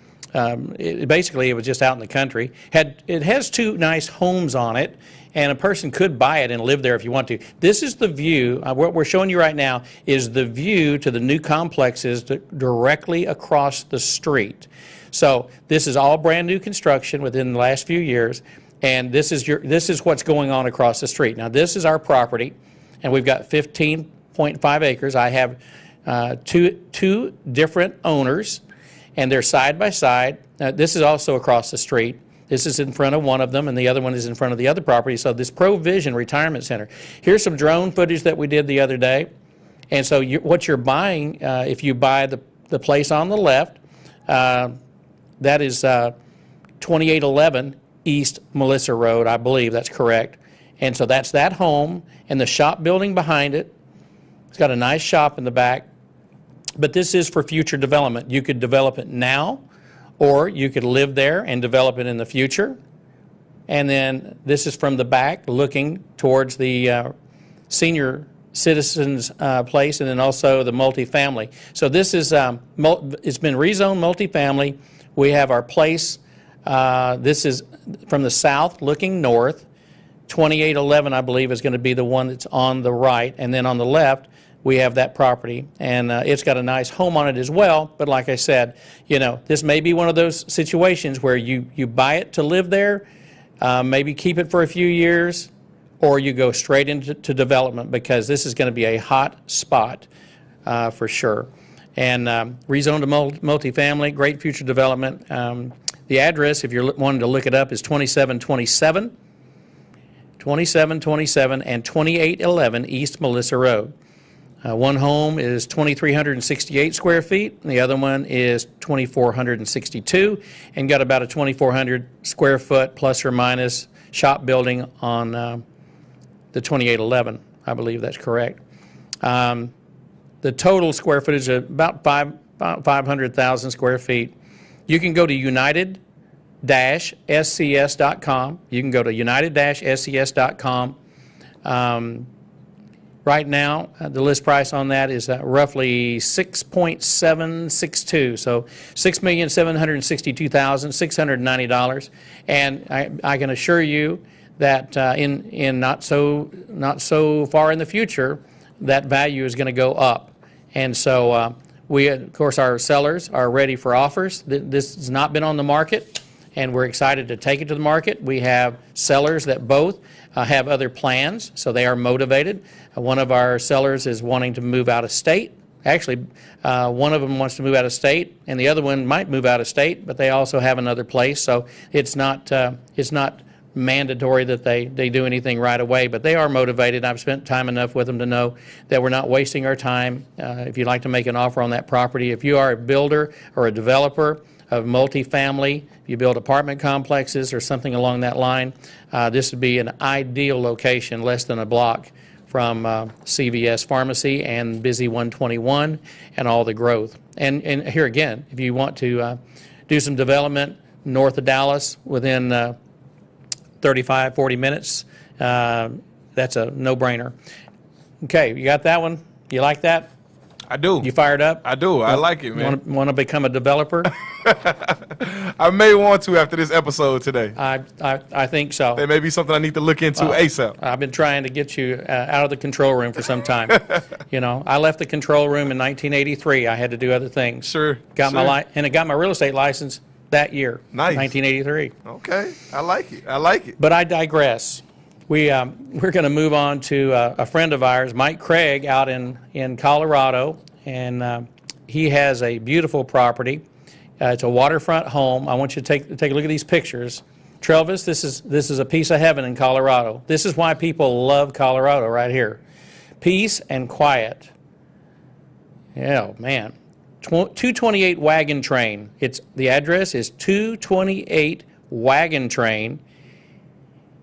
S1: basically it was just out in the country. It has 2 nice homes on it, and a person could buy it and live there if you want to. This is the view, what we're showing you right now is the view to the new complexes directly across the street. So this is all brand new construction within the last few years, and this is what's going on across the street. Now this is our property, and we've got 15.5 acres. I have two different owners, and they're side by side. This is also across the street. This is in front of one of them, and the other one is in front of the other property. So this Provision Retirement Center. Here's some drone footage that we did the other day. And so what you're buying, if you buy the place on the left, that is 2811 East Melissa Road, I believe that's correct. And so that's that home, and the shop building behind it. It's got a nice shop in the back. But this is for future development. You could develop it now, or you could live there and develop it in the future. And then this is from the back looking towards the senior citizens place, and then also the multifamily. So this is, it's been rezoned multifamily. We have our place, this is from the south looking north. 2811, I believe, is going to be the one that's on the right, and then on the left, we have that property, and it's got a nice home on it as well. But like I said, you know, this may be one of those situations where you buy it to live there, maybe keep it for a few years, or you go straight into development, because this is going to be a hot spot for sure. And rezoned to multifamily, great future development. The address, if you're wanting to look it up, is 2727 and 2811 East Melissa Road. One home is 2,368 square feet, and the other one is 2,462, and got about a 2,400 square foot plus or minus shop building on the 2811. I believe that's correct. The total square footage is about 500,000 square feet. You can go to united-scs.com. You can go to united-scs.com. Right now, the list price on that is roughly $6.762, so $6,762,690. And I can assure you that in not so far in the future, that value is going to go up. And so we, of course, our sellers are ready for offers. This has not been on the market, and we're excited to take it to the market. We have sellers that both have other plans, so they are motivated. One of our sellers is wanting to move out of state. Actually, one of them wants to move out of state, and the other one might move out of state, but they also have another place. So it's not mandatory that they do anything right away, but they are motivated. I've spent time enough with them to know that we're not wasting our time. If you'd like to make an offer on that property, if you are a builder or a developer of multifamily, if you build apartment complexes or something along that line, this would be an ideal location, less than a block from CVS Pharmacy and Busy 121 and all the growth. And here again, if you want to do some development north of Dallas within 35, 40 minutes, that's a no-brainer. Okay, you got that one? You like that?
S2: I do.
S1: You fired up?
S2: I do. I like it, man.
S1: Want to become a developer?
S2: I may want to after this episode today.
S1: I think so.
S2: There may be something I need to look into ASAP.
S1: I've been trying to get you out of the control room for some time. You know, I left the control room in 1983. I had to do other things.
S2: Sure.
S1: And I got my real estate license that year.
S2: Nice.
S1: 1983.
S2: Okay. I like it. I like it.
S1: But I digress. We're going to move on to a friend of ours, Mike Craig, out in Colorado, and he has a beautiful property. It's a waterfront home. I want you to take a look at these pictures. Travis, this is a piece of heaven in Colorado. This is why people love Colorado right here. Peace and quiet. Yeah, man. 228 Wagon Train. The address is 228 Wagon Train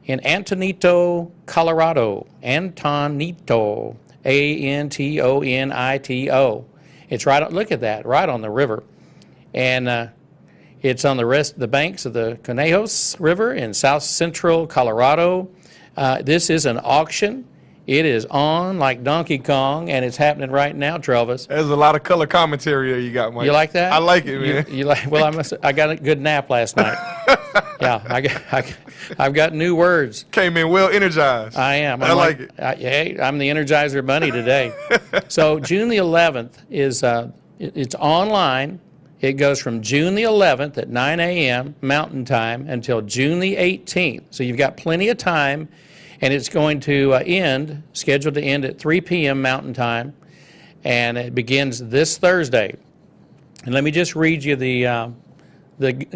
S1: in Antonito, Colorado. Antonito, Antonito. It's right. Look at that, right on the river, and it's on the banks of the Conejos River in south central Colorado. This is an auction. It is on like Donkey Kong, and it's happening right now, Travis.
S2: There's a lot of color commentary there you got, Mike.
S1: You like that?
S2: I like it, man.
S1: You like? Well, I got a good nap last night. Yeah, I've got new words.
S2: Came in well energized.
S1: I am.
S2: I like it.
S1: Hey, I'm the Energizer Bunny today. So June the 11th is it's online. It goes from June the 11th at 9 a.m. Mountain Time until June the 18th. So you've got plenty of time. And it's going to scheduled to end at 3 p.m. Mountain Time. and it begins this Thursday. And let me just read you the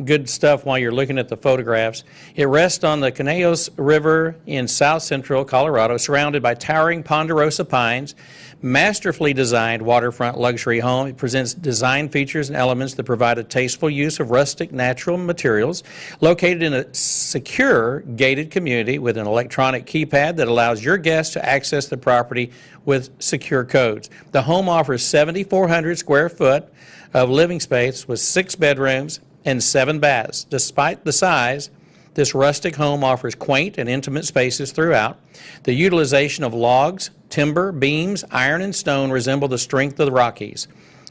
S1: good stuff while you're looking at the photographs. It rests on the Conejos River in south central Colorado, surrounded by towering ponderosa pines. Masterfully designed waterfront luxury home. It presents design features and elements that provide a tasteful use of rustic natural materials. Located in a secure gated community with an electronic keypad that allows your guests to access the property with secure codes. The home offers 7,400 square foot of living space with 6 bedrooms and 7 baths. Despite the size, this rustic home offers quaint and intimate spaces throughout. The utilization of logs, timber, beams, iron, and stone resemble the strength of the Rockies.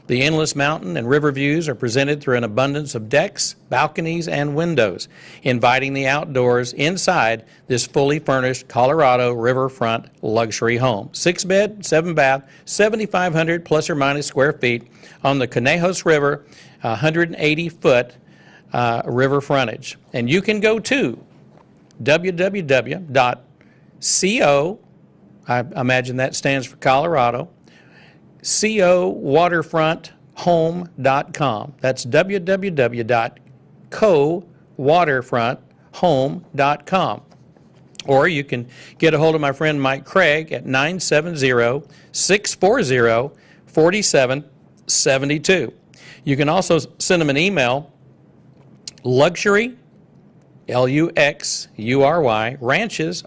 S1: The endless mountain and river views are presented through an abundance of decks, balconies, and windows, inviting the outdoors inside this fully furnished Colorado riverfront luxury home. 6 bed, 7 bath, 7,500 plus or minus square feet on the Conejos River, 180-foot river frontage. And you can go to www.co, I imagine that stands for Colorado, cowaterfronthome.com. That's www.cowaterfronthome.com. Or you can get a hold of my friend Mike Craig at 970-640-4772. You can also send him an email, luxury, Luxury, ranches, Ranches,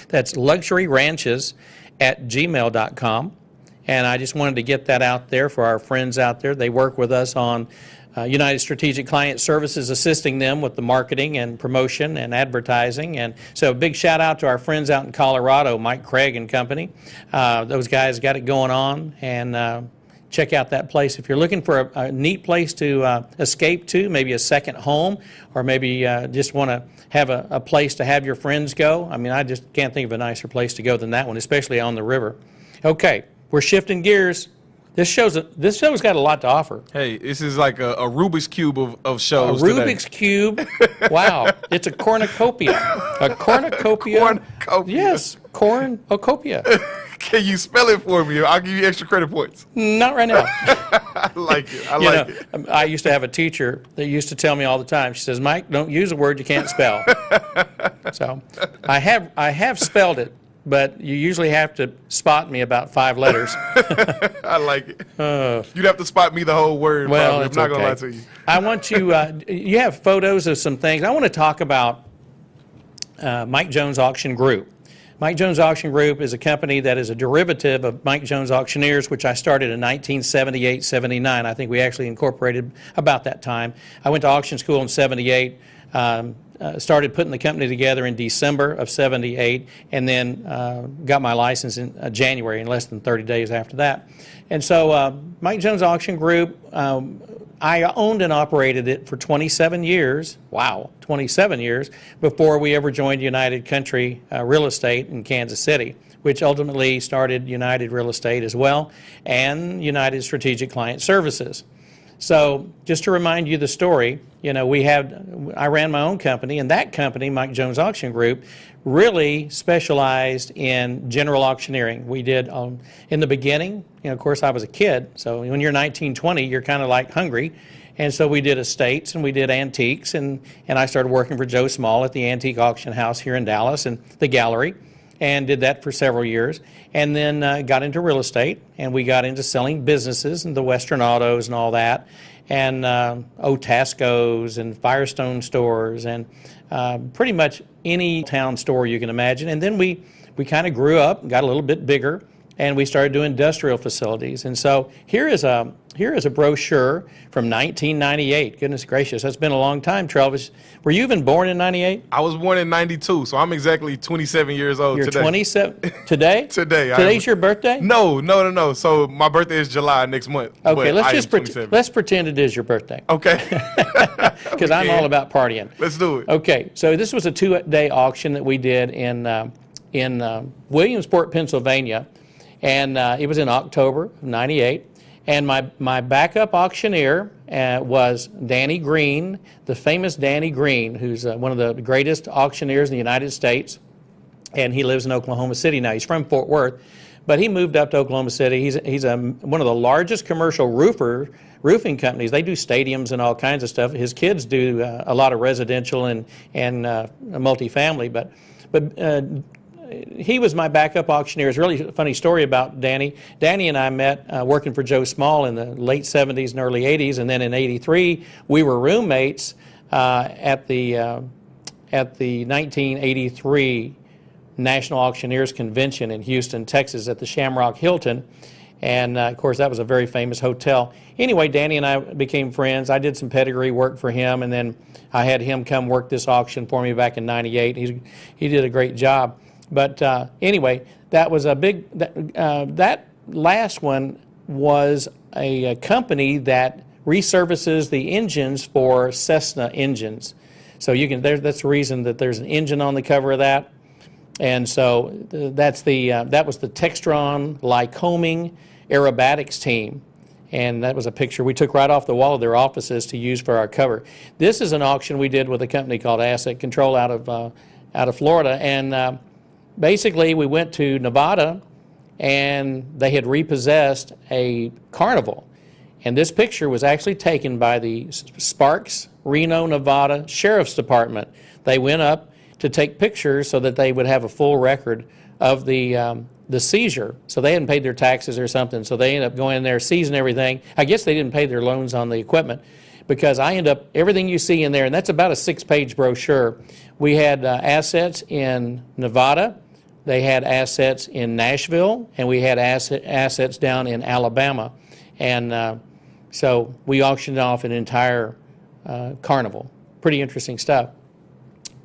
S1: that's luxury ranches at gmail.com. And I just wanted to get that out there for our friends out there. They work with us on United Strategic Client Services, assisting them with the marketing and promotion and advertising. And so a big shout out to our friends out in Colorado, Mike Craig and company. Those guys got it going on, and check out that place. If you're looking for a neat place to escape to, maybe a second home, or maybe just want to have a place to have your friends go. I mean, I just can't think of a nicer place to go than that one, especially on the river. Okay, we're shifting gears. This show's got a lot to offer.
S2: Hey, this is like a Rubik's Cube of shows
S1: A Rubik's Cube. Wow. It's a cornucopia. A cornucopia.
S2: Cornucopia.
S1: Yes, cornucopia.
S2: Can you spell it for me? I'll give you extra credit points.
S1: Not right now.
S2: I like it. I like it.
S1: I used to have a teacher that used to tell me all the time. She says, "Mike, don't use a word you can't spell." So I have spelled it, but you usually have to spot me about 5 letters.
S2: I like it. You'd have to spot me the whole word.
S1: Well,
S2: I'm not going to lie to you.
S1: I want you, you have photos of some things. I want to talk about Mike Jones Auction Group. Mike Jones Auction Group is a company that is a derivative of Mike Jones Auctioneers, which I started in 1978-79. I think we actually incorporated about that time. I went to auction school in 78, started putting the company together in December of 78, and then got my license in January, in less than 30 days after that. And so Mike Jones Auction Group, I owned and operated it for 27 years. Wow, 27 years before we ever joined United Country Real Estate in Kansas City, which ultimately started United Real Estate as well, and United Strategic Client Services. So just to remind you the story, you know, I ran my own company, and that company, Mike Jones Auction Group, really specialized in general auctioneering. We did, in the beginning, you know, of course I was a kid, so when you're 19, 20, you're kind of like hungry. And so we did estates and we did antiques, and I started working for Joe Small at the Antique Auction House here in Dallas and the gallery, and did that for several years. And then got into real estate, and we got into selling businesses and the Western Autos and all that, and Otasco's and Firestone stores, and pretty much any town store you can imagine. And then we kind of grew up and got a little bit bigger, and we started doing industrial facilities. And so here is a brochure from 1998. Goodness gracious, that's been a long time, Travis. Were you even born in 98?
S2: I was born in 92, so I'm exactly 27 years old
S1: You're
S2: today.
S1: 27 today?
S2: Today.
S1: Today's your birthday?
S2: No. So my birthday is July next month.
S1: Okay,
S2: let's
S1: let's pretend it is your birthday.
S2: Okay.
S1: Because I'm all about partying.
S2: Let's do it.
S1: Okay, so this was a 2-day auction that we did in Williamsport, Pennsylvania, and it was in October of '98. And my backup auctioneer was Danny Green, the famous Danny Green, who's one of the greatest auctioneers in the United States, and he lives in Oklahoma City now. He's from Fort Worth, But he moved up to Oklahoma City. He's one of the largest commercial roofing companies. They do stadiums and all kinds of stuff. His kids do a lot of residential and multifamily. But he was my backup auctioneer. It's a really funny story about Danny. Danny and I met working for Joe Small in the late 70s and early 80s, and then in 83 we were roommates at the 1983 National Auctioneers Convention in Houston, Texas, at the Shamrock Hilton. And of course, that was a very famous hotel. Anyway, Danny and I became friends. I did some pedigree work for him, and then I had him come work this auction for me back in '98. He did a great job. But anyway, that was a big. That last one was a company that resurfaces the engines for Cessna engines. So you can. That's the reason that there's an engine on the cover of that. And so that was the Textron Lycoming Aerobatics team, and that was a picture we took right off the wall of their offices to use for our cover. This is an auction we did with a company called Asset Control out of Florida, and basically we went to Nevada, and they had repossessed a Carnival, and this picture was actually taken by the Sparks, Reno, Nevada Sheriff's Department. They went up to take pictures so that they would have a full record of the seizure. So they hadn't paid their taxes or something, so they ended up going in there, seizing everything. I guess they didn't pay their loans on the equipment, because I end up, everything you see in there, and that's about a 6-page brochure. We had assets in Nevada, they had assets in Nashville, and we had assets down in Alabama. And so we auctioned off an entire Carnival. Pretty interesting stuff.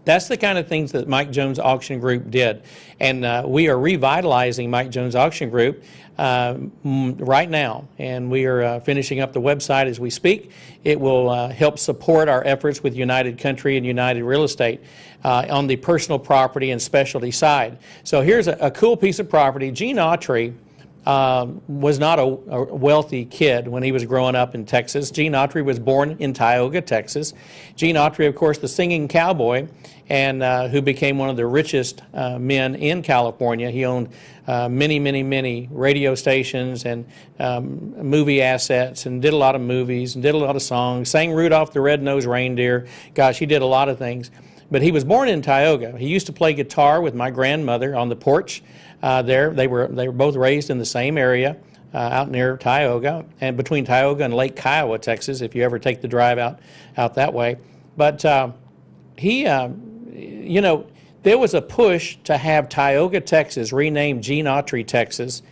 S1: That's the kind of things that Mike Jones Auction Group did. And we are revitalizing Mike Jones Auction Group right now. And we are finishing up the website as we speak. It will help support our efforts with United Country and United Real Estate on the personal property and specialty side. So here's a cool piece of property. Gene Autry was not a wealthy kid when he was growing up in Texas. Gene Autry was born in Tioga, Texas. Gene Autry, of course, the singing cowboy, and who became one of the richest men in California. He owned many radio stations and movie assets, and did a lot of movies and did a lot of songs, sang Rudolph the Red-Nosed Reindeer. Gosh, he did a lot of things. But he was born in Tioga. He used to play guitar with my grandmother on the porch there. They were both raised in the same area out near Tioga, and between Tioga and Lake Kiowa, Texas, if you ever take the drive out that way. But he, you know, there was a push to have Tioga, Texas renamed Gene Autry, Texas,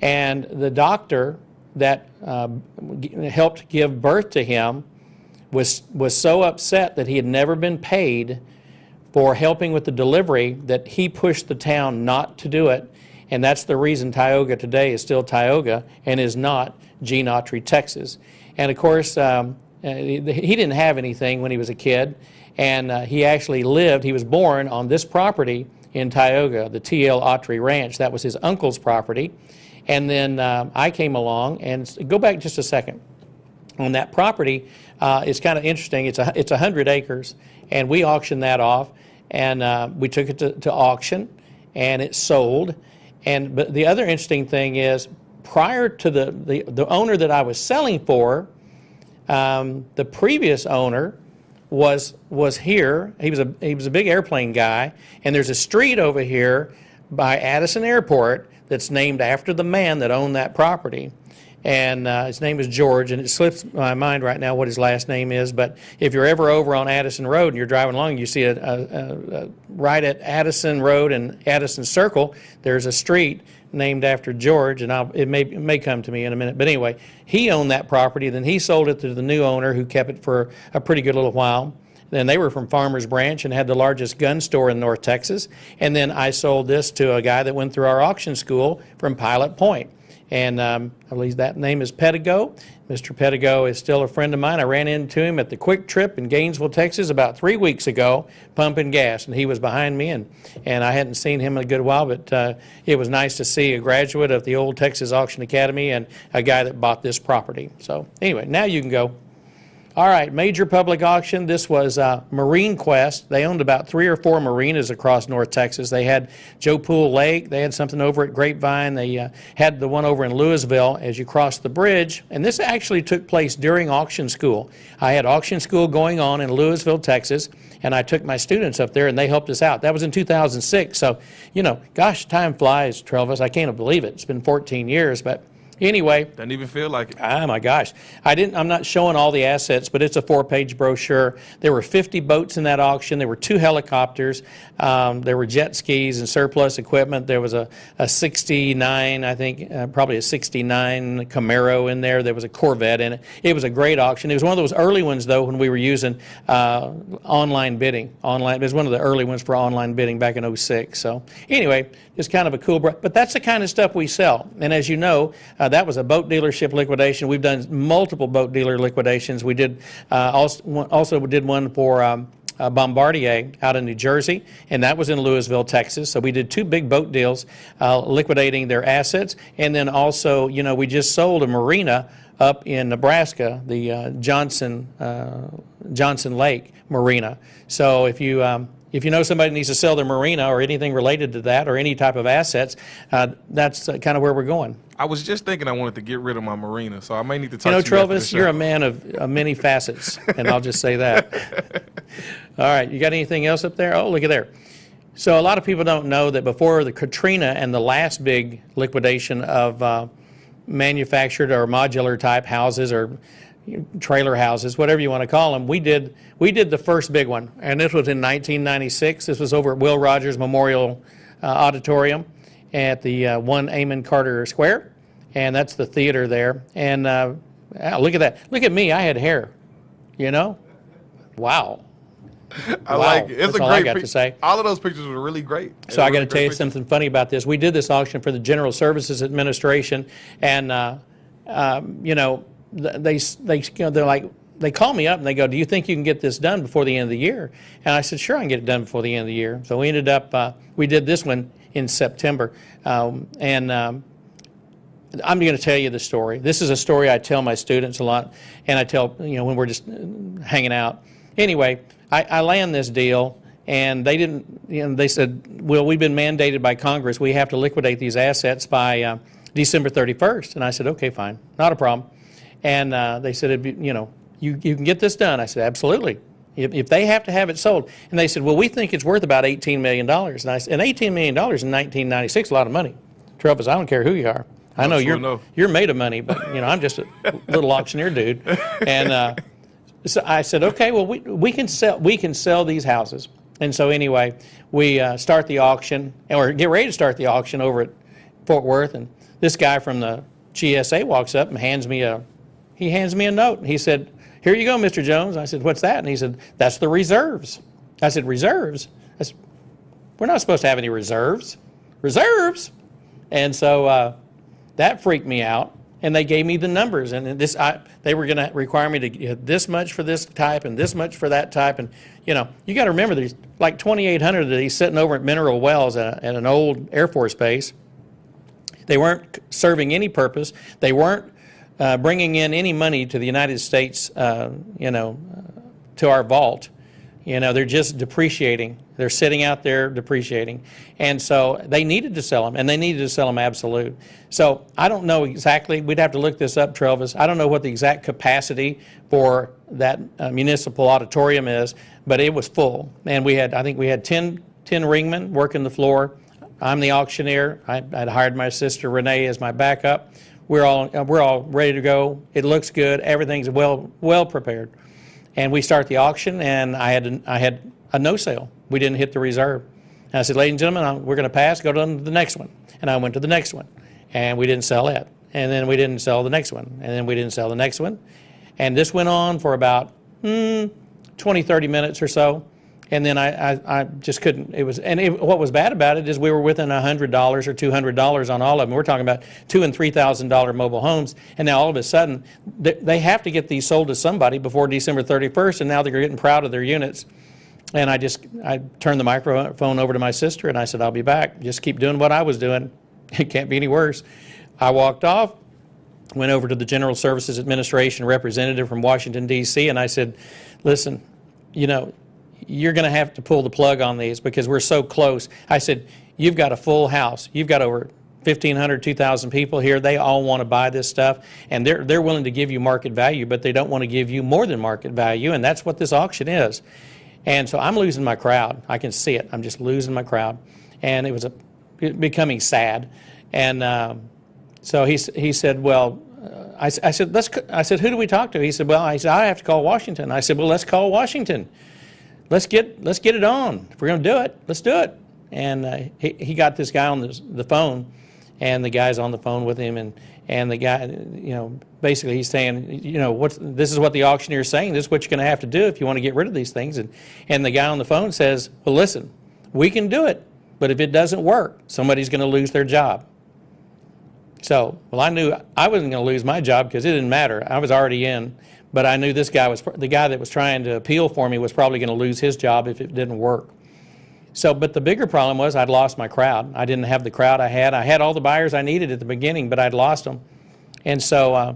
S1: and the doctor that helped give birth to him was so upset that he had never been paid for helping with the delivery that he pushed the town not to do it. And that's the reason Tioga today is still Tioga and is not Gene Autry, Texas. And of course, he didn't have anything when he was a kid, and he actually lived, he was born on this property in Tioga, the T.L. Autry Ranch. That was his uncle's property. And then I came along, and go back just a second. On that property, it's kind of interesting. It's 100 acres, and we auctioned that off, and we took it to auction, and it sold. But the other interesting thing is, prior to the owner that I was selling for, the previous owner was here. He was a big airplane guy, and there's a street over here by Addison Airport that's named after the man that owned that property. And his name is George, and it slips my mind right now what his last name is, but if you're ever over on Addison Road and you're driving along, you see right at Addison Road and Addison Circle, there's a street named after George, and it may come to me in a minute. But anyway, he owned that property, then he sold it to the new owner, who kept it for a pretty good little while. Then they were from Farmers Branch and had the largest gun store in North Texas. And then I sold this to a guy that went through our auction school from Pilot Point. And I believe that name is Pettigo. Mr. Pettigo is still a friend of mine. I ran into him at the Quick Trip in Gainesville, Texas about 3 weeks ago, pumping gas, and he was behind me, and I hadn't seen him in a good while, but it was nice to see a graduate of the old Texas Auction Academy and a guy that bought this property. So anyway, now you can go. All right, major public auction. This was Marine Quest. They owned about 3 or 4 marinas across North Texas. They had Joe Pool Lake. They had something over at Grapevine. They had the one over in Louisville as you cross the bridge. And this actually took place during auction school. I had auction school going on in Louisville, Texas, and I took my students up there and they helped us out. That was in 2006. So, you know, gosh, time flies, Travis. I can't believe it. It's been 14 years, but anyway.
S2: Doesn't even feel like it.
S1: Oh my gosh. I'm not showing all the assets, but it's a 4-page brochure. There were 50 boats in that auction. There were 2 helicopters. There were jet skis and surplus equipment. There was a 69, I think, probably a 69 Camaro in there. There was a Corvette in it. It was a great auction. It was one of those early ones, though, when we were using online bidding. It was one of the early ones for online bidding back in 06. So anyway, it's kind of a cool, but that's the kind of stuff we sell. And as you know, that was a boat dealership liquidation. We've done multiple boat dealer liquidations. We did also did one for Bombardier out in New Jersey, and that was in Louisville, Texas. So we did 2 big boat deals liquidating their assets. And then also, you know, we just sold a marina up in Nebraska, the Johnson Lake Marina. So if you know somebody needs to sell their marina or anything related to that or any type of assets, that's kind of where we're going.
S2: I was just thinking I wanted to get rid of my marina, so I may need to talk
S1: to you.
S2: You know,
S1: Travis, you're a man of many facets, and I'll just say that. All right, you got anything else up there? Oh, look at there. So a lot of people don't know that before the Katrina and the last big liquidation of manufactured or modular type houses or trailer houses, whatever you want to call them, we did the first big one, and this was in 1996. This was over at Will Rogers Memorial Auditorium at the 1 Amon Carter Square, and that's the theater there. And look at that. Look at me. I had hair, you know? Wow.
S2: I like it. It's
S1: That's
S2: a
S1: all
S2: great
S1: I got to say.
S2: All of those pictures were really great.
S1: So I got to tell you something funny about this. We did this auction for the General Services Administration, and you know, they're like, they call me up and they go, "Do you think you can get this done before the end of the year?" And I said, "Sure, I can get it done before the end of the year." So we ended up, we did this one in September, and I'm going to tell you the story. This is a story I tell my students a lot, and I tell, you know, when we're just hanging out. Anyway, I land this deal, and they didn't, you know, they said, "Well, we've been mandated by Congress. We have to liquidate these assets by December 31st." And I said, "Okay, fine, not a problem." And they said, "You know, you can get this done." I said, "Absolutely. If they have to have it sold." And they said, "Well, we think it's worth about $18 million. And I said, and $18 million in 1996 is a lot of money. Travis, I don't care who you are. I know you're made of money, but you know, I'm just a little auctioneer dude." And so I said, "Okay, well, we can sell these houses." And so anyway, we start the auction, or get ready to start the auction over at Fort Worth, and this guy from the GSA walks up and hands me a note. And he said, "Here you go, Mr. Jones." I said, "What's that?" And he said, "That's the reserves." I said, "Reserves?" I said, "We're not supposed to have any reserves." "Reserves?" And so that freaked me out. And they gave me the numbers, and they were going to require me to get this much for this type and this much for that type. And you know, you got to remember, there's like 2,800 of these sitting over at Mineral Wells at an old Air Force base. They weren't serving any purpose. They weren't bringing in any money to the United States, you know, to our vault. You know, they're just depreciating. They're sitting out there depreciating. And so they needed to sell them, and they needed to sell them absolute. So I don't know exactly. We'd have to look this up, Travis. I don't know what the exact capacity for that municipal auditorium is, but it was full. And I think we had 10 ringmen working the floor. I'm the auctioneer. I'd hired my sister Renee as my backup. We're all ready to go. It looks good. Everything's well prepared. And we start the auction, and I had a no sale. We didn't hit the reserve. And I said, "Ladies and gentlemen, we're going to pass. Go to the next one." And I went to the next one, and we didn't sell it. And then we didn't sell the next one, and then we didn't sell the next one. And this went on for about 20, 30 minutes or so. And then I just couldn't. What was bad about it is we were within $100 or $200 on all of them. We're talking about $2,000 and $3,000 mobile homes, and now all of a sudden they have to get these sold to somebody before December 31st, and now they're getting proud of their units. And I turned the microphone over to my sister, and I said, "I'll be back. Just keep doing what I was doing. It can't be any worse." I walked off. went over to the General Services Administration representative from Washington, D.C., and I said, listen, you know, you're going to have to pull the plug on these because we're so close. I said, you've got a full house. You've got over 1,500, 2,000 people here. They all want to buy this stuff, and they're willing to give you market value, but they don't want to give you more than market value, and that's what this auction is. And so I'm losing my crowd. I can see it. I'm just losing my crowd, and it was becoming sad. And so he said, well, I said, who do we talk to? He said, well, I have to call Washington. I said, well, let's call Washington. Let's get it on. If we're going to do it, let's do it. And he got this guy on the phone, and the guy's on the phone with him, and the guy, you know, basically he's saying, you know, this is what the auctioneer is saying. This is what you're going to have to do if you want to get rid of these things. And the guy on the phone says, well, listen, we can do it, but if it doesn't work, somebody's going to lose their job. So, well, I knew I wasn't going to lose my job because it didn't matter. I was already in. But I knew this guy was, the guy that was trying to appeal for me was probably going to lose his job if it didn't work. So, but the bigger problem was I'd lost my crowd. I didn't have the crowd I had. I had all the buyers I needed at the beginning, but I'd lost them. And so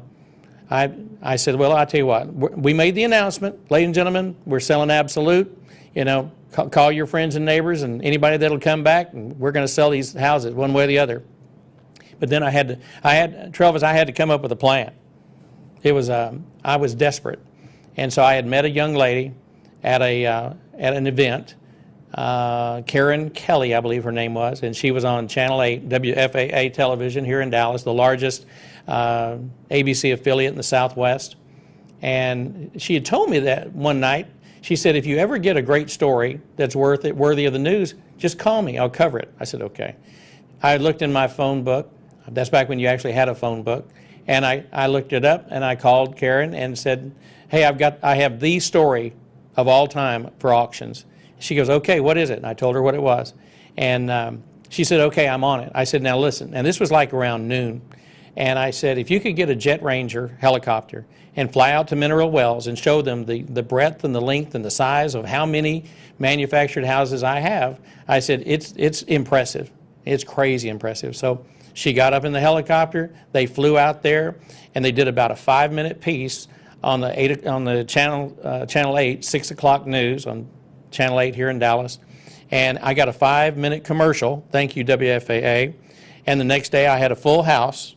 S1: I said, well, I'll tell you what, we made the announcement, ladies and gentlemen, we're selling Absolute. You know, call your friends and neighbors and anybody that'll come back, and we're going to sell these houses one way or the other. But then Travis, I had to come up with a plan. It was, I was desperate. And so I had met a young lady at an event, Karen Kelly, I believe her name was, and she was on Channel 8, WFAA television here in Dallas, the largest ABC affiliate in the Southwest. And she had told me that one night. She said, if you ever get a great story that's worthy of the news, just call me, I'll cover it. I said, okay. I looked in my phone book. That's back when you actually had a phone book. And I looked it up, and I called Karen and said, hey, I have the story of all time for auctions. She goes, okay, what is it? And I told her what it was. And she said, okay, I'm on it. I said, now listen, and this was like around noon. And I said, if you could get a Jet Ranger helicopter and fly out to Mineral Wells and show them the breadth and the length and the size of how many manufactured houses I have, I said, it's impressive. It's crazy impressive. So she got up in the helicopter, they flew out there, and they did about a 5-minute piece on the Channel 8, 6 o'clock news on Channel 8 here in Dallas. And I got a 5-minute commercial, thank you WFAA, and the next day I had a full house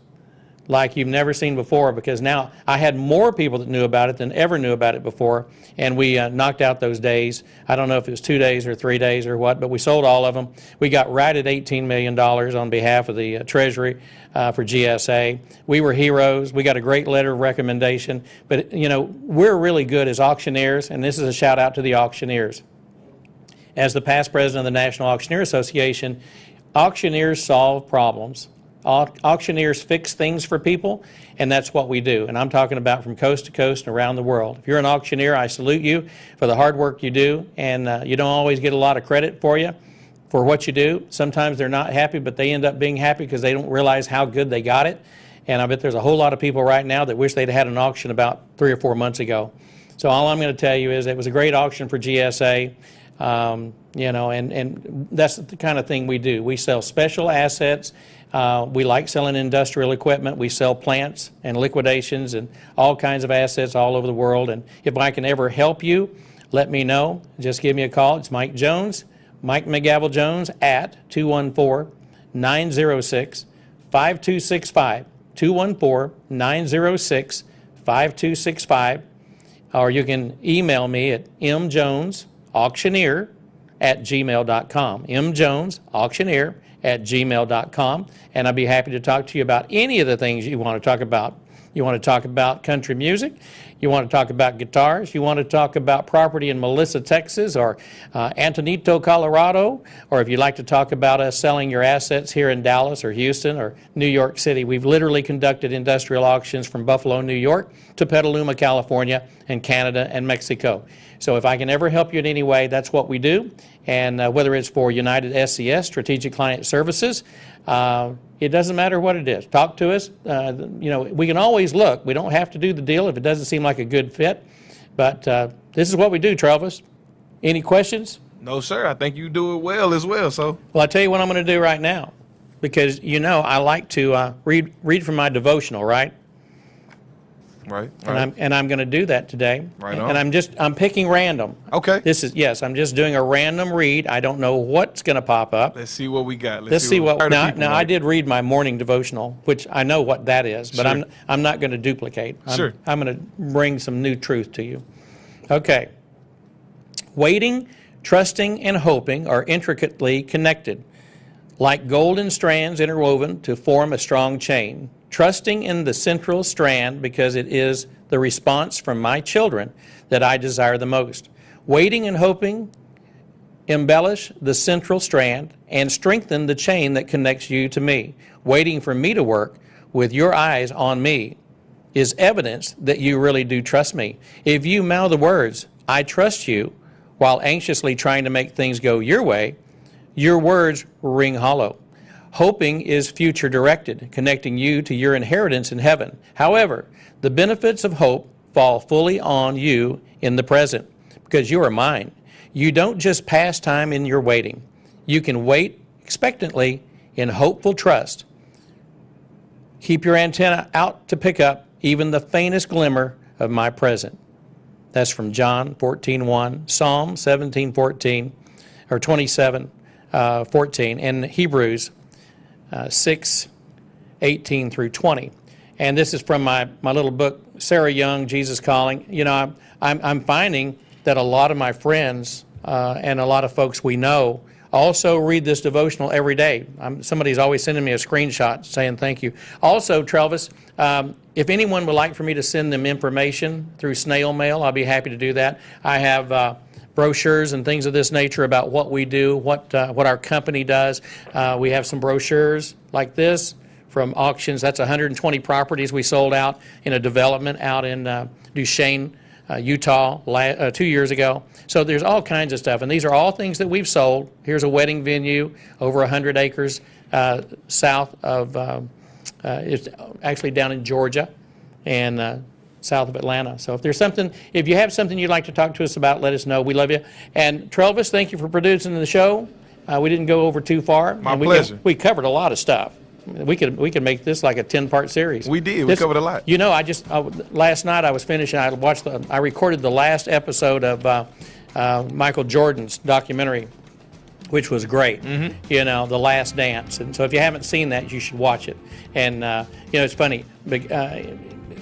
S1: like you've never seen before, because now I had more people that knew about it than ever knew about it before, and we knocked out those days. I don't know if it was 2 days or 3 days or what, but we sold all of them. We got right at $18 million on behalf of the Treasury for GSA. We were heroes. We got a great letter of recommendation, but you know, we're really good as auctioneers, and this is a shout out to the auctioneers. As the past president of the National Auctioneer Association, auctioneers solve problems. Auctioneers fix things for people, and that's what we do. And I'm talking about from coast to coast and around the world. If you're an auctioneer, I salute you for the hard work you do, and you don't always get a lot of credit for what you do. Sometimes they're not happy, but they end up being happy because they don't realize how good they got it. And I bet there's a whole lot of people right now that wish they'd had an auction about 3 or 4 months ago. So all I'm going to tell you is it was a great auction for GSA. You know, and that's the kind of thing we do. We sell special assets. We like selling industrial equipment. We sell plants and liquidations and all kinds of assets all over the world. And if I can ever help you, let me know. Just give me a call. It's Mike Jones, Mike McGavel Jones at 214-906-5265, 214-906-5265. Or you can email me at mjonesauctioneer@gmail.com, mjonesauctioneer@gmail.com, and I'd be happy to talk to you about any of the things you want to talk about. You want to talk about country music, you want to talk about guitars, you want to talk about property in Melissa, Texas, or Antonito, Colorado, or if you'd like to talk about us selling your assets here in Dallas or Houston or New York City. We've literally conducted industrial auctions from Buffalo, New York to Petaluma, California, and Canada and Mexico. So if I can ever help you in any way, that's what we do. And whether it's for United SCS, Strategic Client Services, it doesn't matter what it is. Talk to us. You know, we can always look. We don't have to do the deal if it doesn't seem like a good fit. But this is what we do, Travis. Any questions?
S2: No, sir. I think you do it well as well. So,
S1: well, I'll tell you what I'm going to do right now, because you know I like to read from my devotional, right?
S2: Right.
S1: And I'm going to do that today.
S2: Right on.
S1: And I'm picking random.
S2: Okay.
S1: Yes, I'm just doing a random read. I don't know what's going to pop up.
S2: Let's see what we got.
S1: Let's see what. Now I did read my morning devotional, which I know what that is, but
S2: Sure.
S1: I'm not going to duplicate.
S2: Sure.
S1: I'm going to bring some new truth to you. Okay. Waiting, trusting, and hoping are intricately connected, like golden strands interwoven to form a strong chain. Trusting in the central strand because it is the response from my children that I desire the most. Waiting and hoping embellish the central strand and strengthen the chain that connects you to me. Waiting for me to work with your eyes on me is evidence that you really do trust me. If you mouth the words, I trust you, while anxiously trying to make things go your way, your words ring hollow. Hoping is future directed, connecting you to your inheritance in heaven. However, the benefits of hope fall fully on you in the present because you are mine. You don't just pass time in your waiting. You can wait expectantly in hopeful trust. Keep your antenna out to pick up even the faintest glimmer of my present. That's from John 14:1, Psalm 17:14, or 27:14, and Hebrews 6:18 through 20. And this is from my little book, Sarah Young, Jesus Calling. You know, I'm finding that a lot of my friends and a lot of folks we know also read this devotional every day. Somebody's always sending me a screenshot saying thank you. Also, Travis, if anyone would like for me to send them information through snail mail, I'll be happy to do that. I have brochures and things of this nature about what we do, what our company does. We have some brochures like this from auctions. That's 120 properties we sold out in a development out in Duchesne, Utah 2 years ago. So there's all kinds of stuff, and these are all things that we've sold. Here's a wedding venue, over 100 acres south of, it's actually down in Georgia and south of Atlanta. So if you have something you'd like to talk to us about, let us know. We love you. And Travis, thank you for producing the show. We didn't go over too far.
S2: My pleasure.
S1: We covered a lot of stuff. We could make this like a 10-part series.
S2: We did. We covered a lot.
S1: You know, last night I was finishing. I recorded the last episode of Michael Jordan's documentary, which was great.
S2: Mm-hmm.
S1: You know, The Last Dance. And so if you haven't seen that, you should watch it. And you know, it's funny.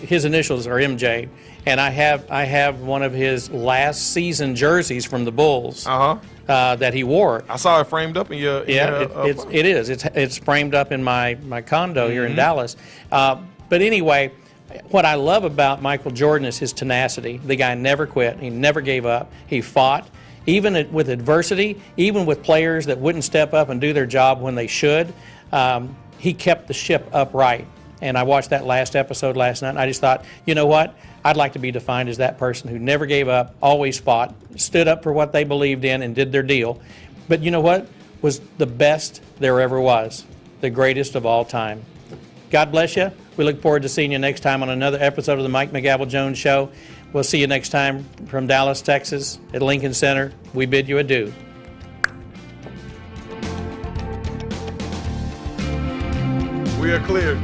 S1: His initials are MJ, and I have one of his last season jerseys from the Bulls. That he wore.
S2: I saw it framed up in your.
S1: It is. It's framed up in my condo here in Dallas. But anyway, what I love about Michael Jordan is his tenacity. The guy never quit. He never gave up. He fought, even with adversity, even with players that wouldn't step up and do their job when they should. He kept the ship upright. And I watched that last episode last night, and I just thought, you know what? I'd like to be defined as that person who never gave up, always fought, stood up for what they believed in, and did their deal. But you know what? Was the best there ever was, the greatest of all time. God bless you. We look forward to seeing you next time on another episode of the Mike McGavel Jones Show. We'll see you next time from Dallas, Texas, at Lincoln Center. We bid you adieu.
S2: We are clear.